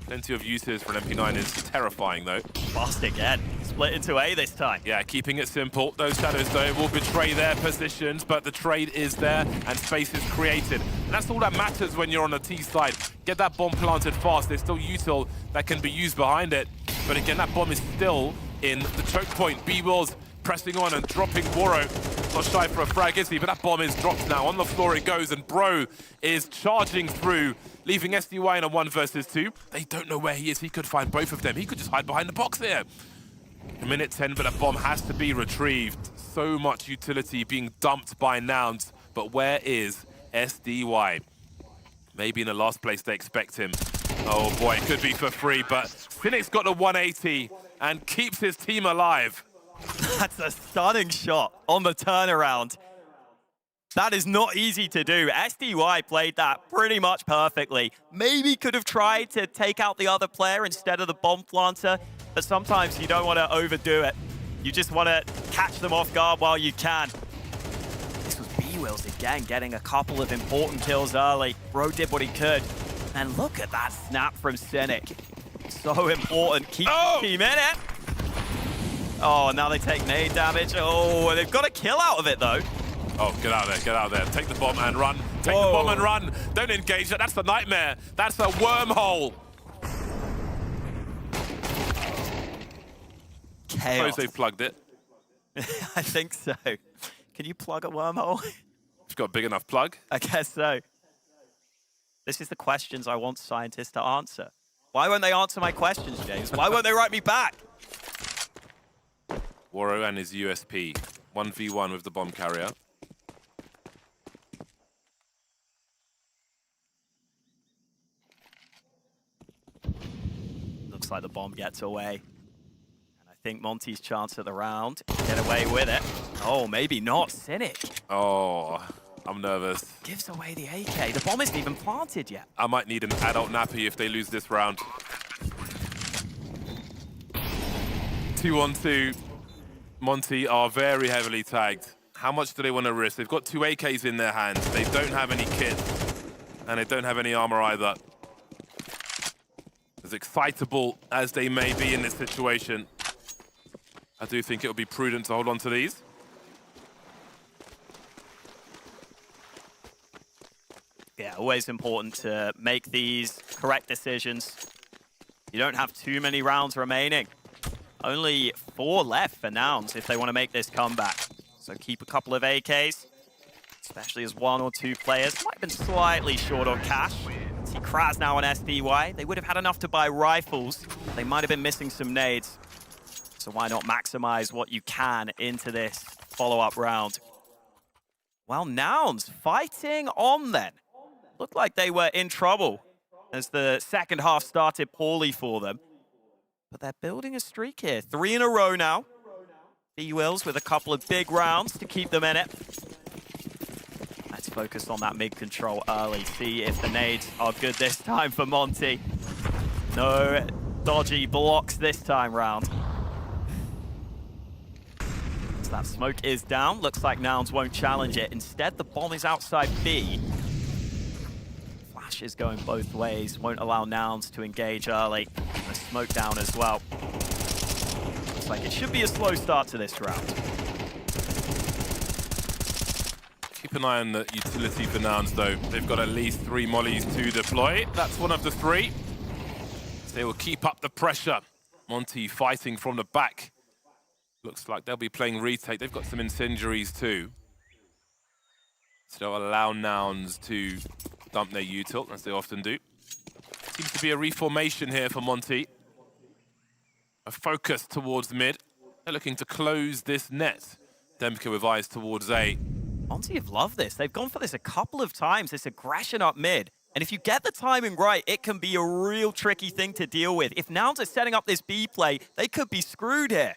Plenty of uses for an MP9 is terrifying though. Fast again. Split into A this time. Yeah, keeping it simple. Those shadows though will betray their positions, but the trade is there and space is created. And that's all that matters when you're on the T side. Get that bomb planted fast. There's still util that can be used behind it. But again, that bomb is still in the choke point. B-Wills pressing on and dropping Waro. Not shy for a frag, is he? But that bomb is dropped now. On the floor it goes, and Bro is charging through, leaving SDY in a 1 versus 2. They don't know where he is. He could find both of them. He could just hide behind the box here. A minute 10, but a bomb has to be retrieved. So much utility being dumped by Nouns. But where is SDY? Maybe in the last place they expect him. Oh boy, it could be for free, but Cynic's got a 180 and keeps his team alive. That's a stunning shot on the turnaround. That is not easy to do. SDY played that pretty much perfectly. Maybe could have tried to take out the other player instead of the bomb planter, but sometimes you don't want to overdo it. You just want to catch them off guard while you can. This was B-Wills again, getting a couple of important kills early. Bro did what he could. And look at that snap from Cynic. So important. Keep the team in it. Oh, now they take nade damage. Oh, they've got a kill out of it, though. Oh, get out there, get out there. Take the bomb and run. Take the bomb and run. Don't engage it. That's the nightmare. That's a wormhole. Chaos. Suppose they've plugged it. I think so. Can you plug a wormhole? It's got a big enough plug. I guess so. This is the questions I want scientists to answer. Why won't they answer my questions, James? Why won't they write me back? Waro and his USP. 1v1 with the bomb carrier. Looks like the bomb gets away. And I think Monte's chance at the round. Get away with it. Oh, maybe not. Cynic. Oh, I'm nervous. Gives away the AK. The bomb isn't even planted yet. I might need an adult nappy if they lose this round. 2-on-2. Monte are very heavily tagged. How much do they want to risk? They've got 2 AKs in their hands. They don't have any kit. And they don't have any armor either. As excitable as they may be in this situation, I do think it would be prudent to hold on to these. Yeah, always important to make these correct decisions. You don't have too many rounds remaining. Only 4 left for Nouns if they want to make this comeback. So keep a couple of AKs, especially as 1 or 2 players might have been slightly short on cash. See Kraz now on SDY. They would have had enough to buy rifles. They might have been missing some nades. So why not maximize what you can into this follow-up round? Well, Nouns fighting on then. Looked like they were in trouble as the second half started poorly for them. But they're building a streak here. 3 in a row now. B-Wills with a couple of big rounds to keep them in it. Let's focus on that mid-control early. See if the nades are good this time for Monte. No dodgy blocks this time round. So that smoke is down. Looks like Nouns won't challenge it. Instead, the bomb is outside B. Flash is going both ways. Won't allow Nouns to engage early. The smoke down as well. Looks like it should be a slow start to this round. Keep an eye on the utility for Nouns, though. They've got at least 3 mollies to deploy. That's one of the 3. So they will keep up the pressure. Monte fighting from the back. Looks like they'll be playing retake. They've got some incendiaries, too. So they'll allow Nouns to dump their util, as they often do. Seems to be a reformation here for Monte. A focus towards mid. They're looking to close this net. Demka with eyes towards A. Monte have loved this. They've gone for this a couple of times, this aggression up mid. And if you get the timing right, it can be a real tricky thing to deal with. If Nouns are setting up this B play, they could be screwed here.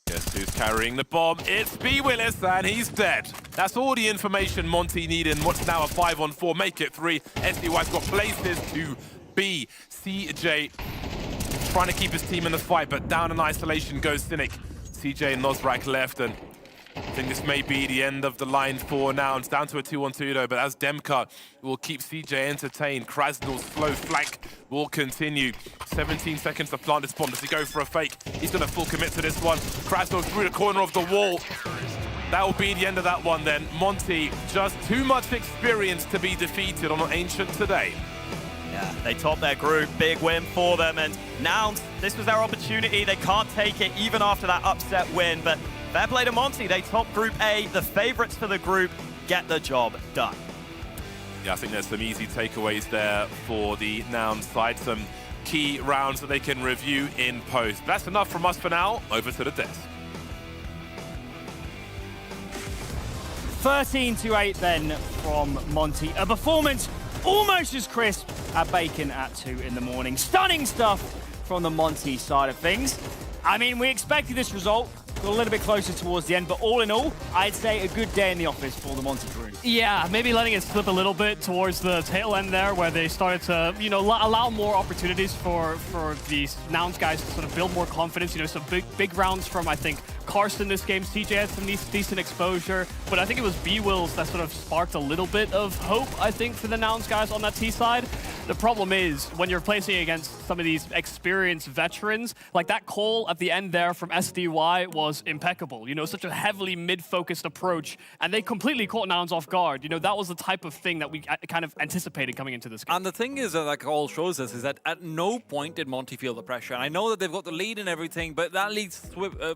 Guess who's carrying the bomb? It's B. Willis, and he's dead. That's all the information Monte need in what's now a 5-on-4. Make it 3. SDY's got places to be. CJ trying to keep his team in the fight, but down in isolation goes Cynic. CJ and Nozrak left, and I think this may be the end of the line for Nouns. Down to a 2-on-2 though, but as Demka will keep CJ entertained, Krasnal's slow flank will continue. 17 seconds to plant this bomb. Does he go for a fake? He's going to full commit to this one. Krasnal through the corner of the wall. That will be the end of that one then. Monte, just too much experience to be defeated on Ancient today. Yeah, they topped their group. Big win for them. And Nouns, this was their opportunity. They can't take it even after that upset win. But fair play to Monte. They top Group A. The favorites for the group get the job done. Yeah, I think there's some easy takeaways there for the Nouns side. Some key rounds that they can review in post. That's enough from us for now. Over to the desk. 13-8 then from Monte. A performance almost as crisp at Bacon at 2 in the morning. Stunning stuff from the Monte side of things. I mean, we expected this result. got a little bit closer towards the end, but all in all, I'd say a good day in the office for the Monte crew. Yeah, maybe letting it slip a little bit towards the tail end there, where they started to, you know, allow more opportunities for these Nouns guys to sort of build more confidence. You know, some big rounds from, I think, Carson this game. CJ had some decent exposure, but I think it was B-Wills that sort of sparked a little bit of hope, I think, for the Nouns guys on that T side. The problem is, when you're placing against some of these experienced veterans, like that call at the end there from SDY was impeccable. You know, such a heavily mid-focused approach, and they completely caught Nouns off guard. You know, that was the type of thing that we kind of anticipated coming into this game. And the thing is that call shows us is that at no point did Monte feel the pressure. And I know that they've got the lead and everything, but that lead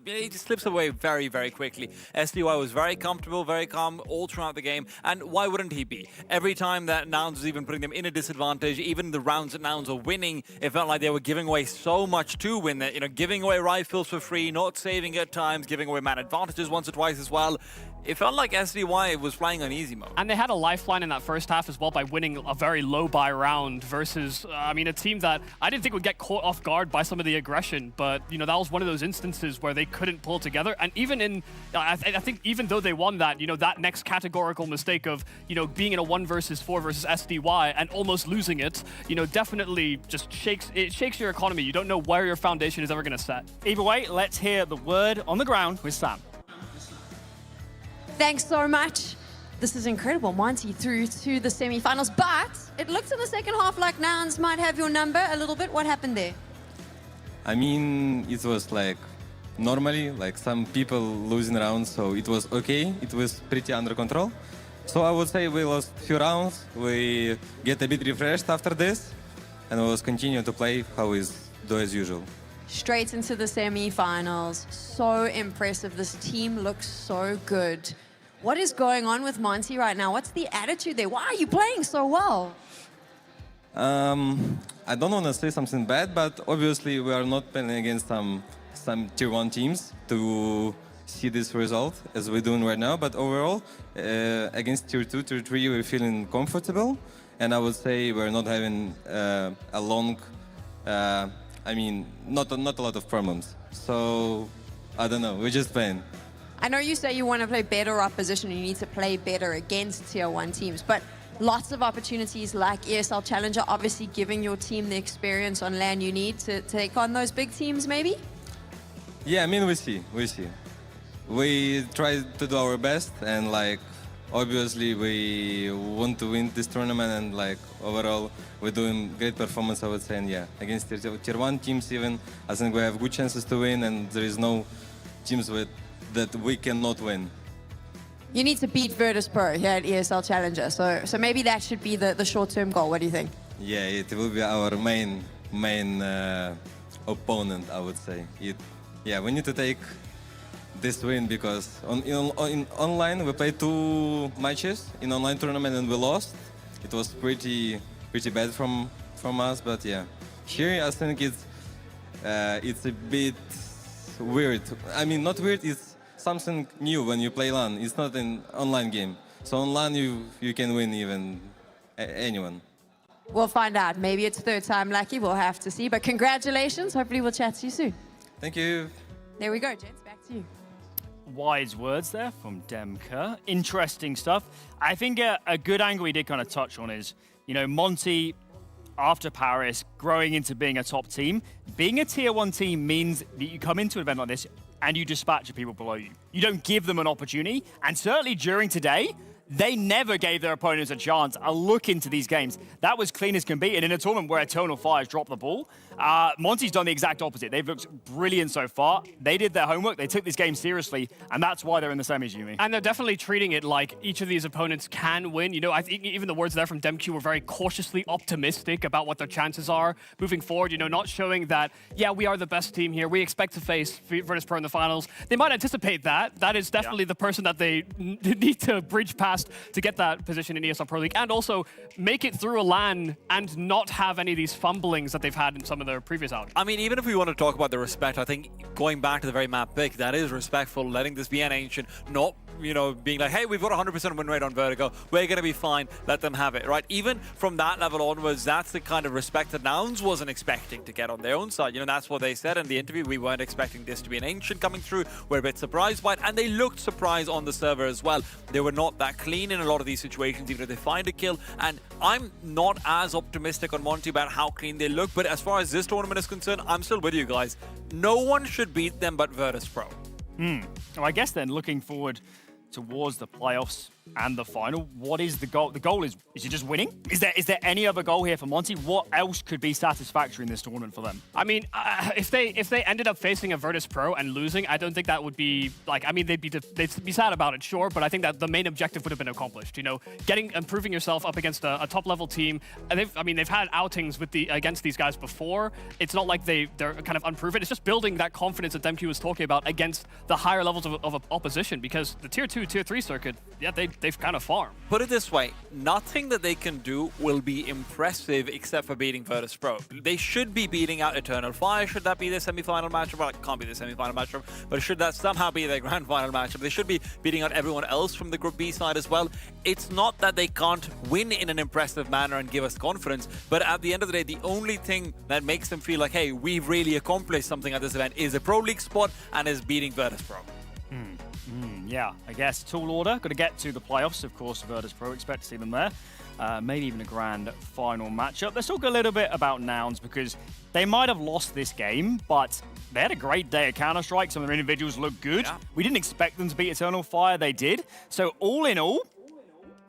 it just slips away very, very quickly. SDY was very comfortable, very calm all throughout the game, and why wouldn't he be? Every time that Nouns was even putting them in a disadvantage, even the rounds that Nouns were winning, it felt like they were giving away so much to win that, you know, giving away rifles for free, not saving at times, giving away man advantages once or twice as well. It felt like SDY was playing on easy mode. And they had a lifeline in that first half as well by winning a very low buy round versus, I mean, a team that I didn't think would get caught off guard by some of the aggression. But, you know, that was one of those instances where they couldn't pull together. And even in, I think even though they won that, you know, that next categorical mistake of, you know, being in a 1 versus 4 versus SDY and almost losing it, you know, definitely just shakes your economy. You don't know where your foundation is ever going to set. Either way, let's hear the word on the ground with Sam. Thanks so much. This is incredible. Monte through to the semi-finals, but it looks in the second half like Nouns might have your number a little bit. What happened there? I mean, it was like normally, like some people losing rounds, so it was okay. It was pretty under control. So I would say we lost few rounds. We get a bit refreshed after this, and we will continue to play how is do as usual. Straight into the semi-finals. So impressive. This team looks so good. What is going on with Monte right now? What's the attitude there? Why are you playing so well? I don't want to say something bad, but obviously we are not playing against some tier 1 teams to see this result as we're doing right now. But overall, against tier 2, tier 3, we're feeling comfortable. And I would say we're not having a long, I mean, not a lot of problems. So, I don't know, we're just playing. I know you say you want to play better opposition and you need to play better against tier 1 teams, but lots of opportunities like ESL Challenger, obviously giving your team the experience on LAN you need to take on those big teams, maybe? Yeah, I mean, we see. We try to do our best, and like, obviously we want to win this tournament, and like, overall, we're doing great performance, I would say, and yeah, against tier 1 teams even, I think we have good chances to win, and there is no teams that we cannot win. You need to beat Virtus Pro here at ESL Challenger, so maybe that should be the short-term goal. What do you think? Yeah, it will be our main opponent, I would say. Yeah, we need to take this win because in online we played 2 matches in online tournament and we lost. It was pretty bad from us, but yeah. Here I think it's a bit weird. I mean, not weird. It's something new when you play LAN. It's not an online game. So on LAN you can win even anyone. We'll find out. Maybe it's third time lucky. We'll have to see. But congratulations. Hopefully we'll chat to you soon. Thank you. There we go, gents. Back to you. Wise words there from Demka. Interesting stuff. I think a good angle we did kind of touch on is, you know, Monte, after Paris, growing into being a top team. Being a tier 1 team means that you come into an event like this and you dispatch the people below you. You don't give them an opportunity. And certainly during today, they never gave their opponents a chance. A look into these games. That was clean as can be. And in a tournament where Eternal Fires dropped the ball, Monte's done the exact opposite. They've looked brilliant so far. They did their homework. They took this game seriously. And that's why they're in the semis, Yumi. And they're definitely treating it like each of these opponents can win. You know, I think even the words there from DemQ were very cautiously optimistic about what their chances are moving forward. You know, not showing that, yeah, we are the best team here. We expect to face Virtus Pro in the finals. They might anticipate that. That is definitely the person that they need to bridge past to get that position in ESL Pro League, and also make it through a LAN and not have any of these fumblings that they've had in some of their previous outings. I mean, even if we want to talk about the respect, I think going back to the very map pick, that is respectful, letting this be an ancient, not being like, hey, we've got 100% win rate on Vertigo. We're going to be fine. Let them have it, right? Even from that level onwards, that's the kind of respect that Nouns wasn't expecting to get on their own side. That's what they said in the interview. We weren't expecting this to be an Ancient coming through. We're a bit surprised by it. And they looked surprised on the server as well. They were not that clean in a lot of these situations, even if they find a kill. And I'm not as optimistic on Monte about how clean they look. But as far as this tournament is concerned, I'm still with you guys. No one should beat them but Virtus Pro. Well, I guess then looking forward towards the playoffs and the final, what is the goal? The goal is it just winning? Is there any other goal here for Monte? What else could be satisfactory in this tournament for them? I mean, if they ended up facing a Virtus Pro and losing, I don't think that would be like. I mean, they'd be sad about it, sure, but I think that the main objective would have been accomplished. Proving yourself up against a top level team, and they've had outings with against these guys before. It's not like they're kind of unproven. It's just building that confidence that Demke was talking about against the higher levels of opposition, because the tier 2, tier 3 circuit, yeah, they've kind of farmed. Put it this way, nothing that they can do will be impressive except for beating Virtus Pro. They should be beating out Eternal Fire. Should that be their semi-final matchup? Well, it can't be the semi-final matchup, but should that somehow be their grand final matchup? They should be beating out everyone else from the Group B side as well. It's not that they can't win in an impressive manner and give us confidence, but at the end of the day, the only thing that makes them feel like, hey, we've really accomplished something at this event is a Pro League spot and is beating Virtus Pro. Yeah, I guess tall order. Got to get to the playoffs, of course. Virtus Pro, expect to see them there. Maybe even a grand final matchup. Let's talk a little bit about Nouns, because they might have lost this game, but they had a great day at Counter-Strike. Some of their individuals looked good. Yeah. We didn't expect them to beat Eternal Fire. They did. So all in all,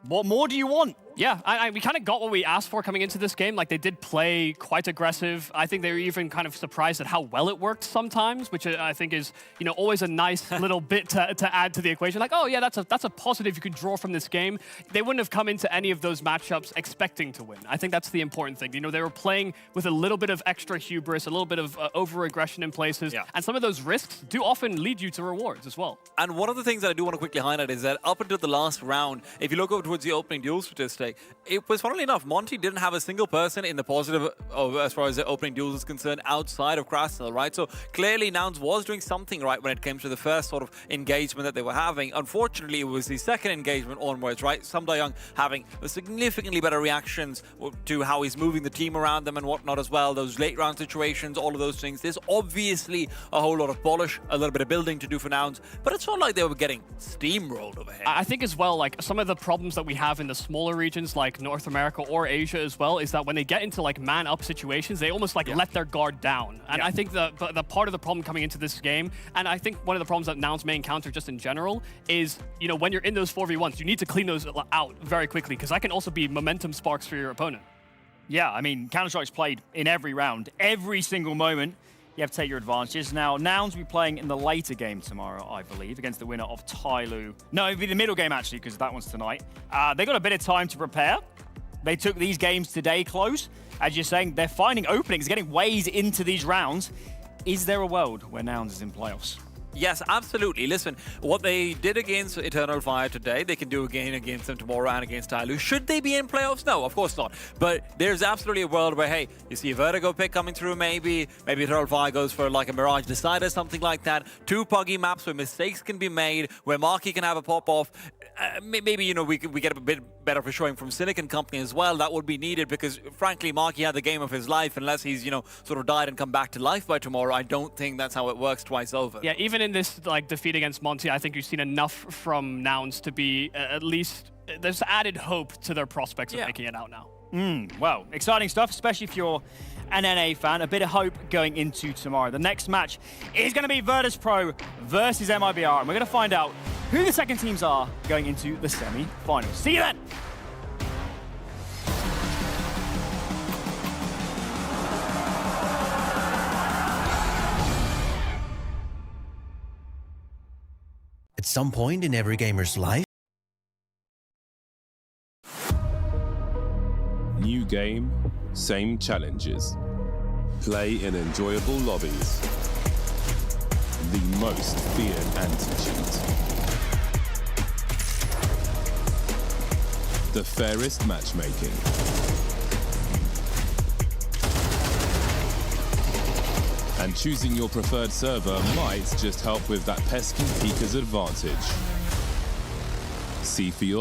what more do you want? Yeah, we kind of got what we asked for coming into this game. Like, they did play quite aggressive. I think they were even kind of surprised at how well it worked sometimes, which I think is, always a nice little bit to add to the equation. Like, oh yeah, that's a positive you could draw from this game. They wouldn't have come into any of those matchups expecting to win. I think that's the important thing. They were playing with a little bit of extra hubris, a little bit of over-aggression in places, and some of those risks do often lead you to rewards as well. And one of the things that I do want to quickly highlight is that up until the last round, if you look over towards the opening duel statistic, it was, funnily enough, Monte didn't have a single person in the positive as far as the opening duels is concerned outside of Krasnell, right? So clearly Nouns was doing something right when it came to the first sort of engagement that they were having. Unfortunately, it was the second engagement onwards, right? Samdayoung having significantly better reactions to how he's moving the team around them and whatnot as well. Those late round situations, all of those things. There's obviously a whole lot of polish, a little bit of building to do for Nouns, but it's not like they were getting steamrolled over here. I think as well, like, some of the problems that we have in the smaller regions, like North America or Asia as well, is that when they get into like man-up situations, they almost like let their guard down. And I think the part of the problem coming into this game, and I think one of the problems that Nouns may encounter just in general, is, when you're in those 4v1s, you need to clean those out very quickly, because that can also be momentum sparks for your opponent. Yeah, I mean, Counter-Strike's played in every round, every single moment. You have to take your advantages. Now, Nouns will be playing in the later game tomorrow, I believe, against the winner of Tyloo. No, it'll be the middle game, actually, because that one's tonight. They got a bit of time to prepare. They took these games today close. As you're saying, they're finding openings, getting ways into these rounds. Is there a world where Nouns is in playoffs? Yes, absolutely. Listen, what they did against Eternal Fire today, they can do again against them tomorrow and against Tyloo. Should they be in playoffs? No, of course not. But there's absolutely a world where, hey, you see a Vertigo pick coming through maybe Eternal Fire goes for like a Mirage Decider, something like that. 2 puggy maps where mistakes can be made, where Marky can have a pop-off. Maybe, we get a bit better for showing from Cynic and company as well. That would be needed because, frankly, Marky had the game of his life. Unless he's, sort of died and come back to life by tomorrow, I don't think that's how it works twice over. Yeah, even in this defeat against Monte, I think you've seen enough from Nouns to be at least there's added hope to their prospects of making it out now. Well, exciting stuff, especially if you're an NA fan. A bit of hope going into tomorrow. The next match is going to be Virtus Pro versus MIBR, and we're going to find out who the second teams are going into the semi-finals. See you then! At some point in every gamer's life, new game, same challenges. Play in enjoyable lobbies. The most feared anti-cheat. The fairest matchmaking. And choosing your preferred server might just help with that pesky peeker's advantage. See for yourself.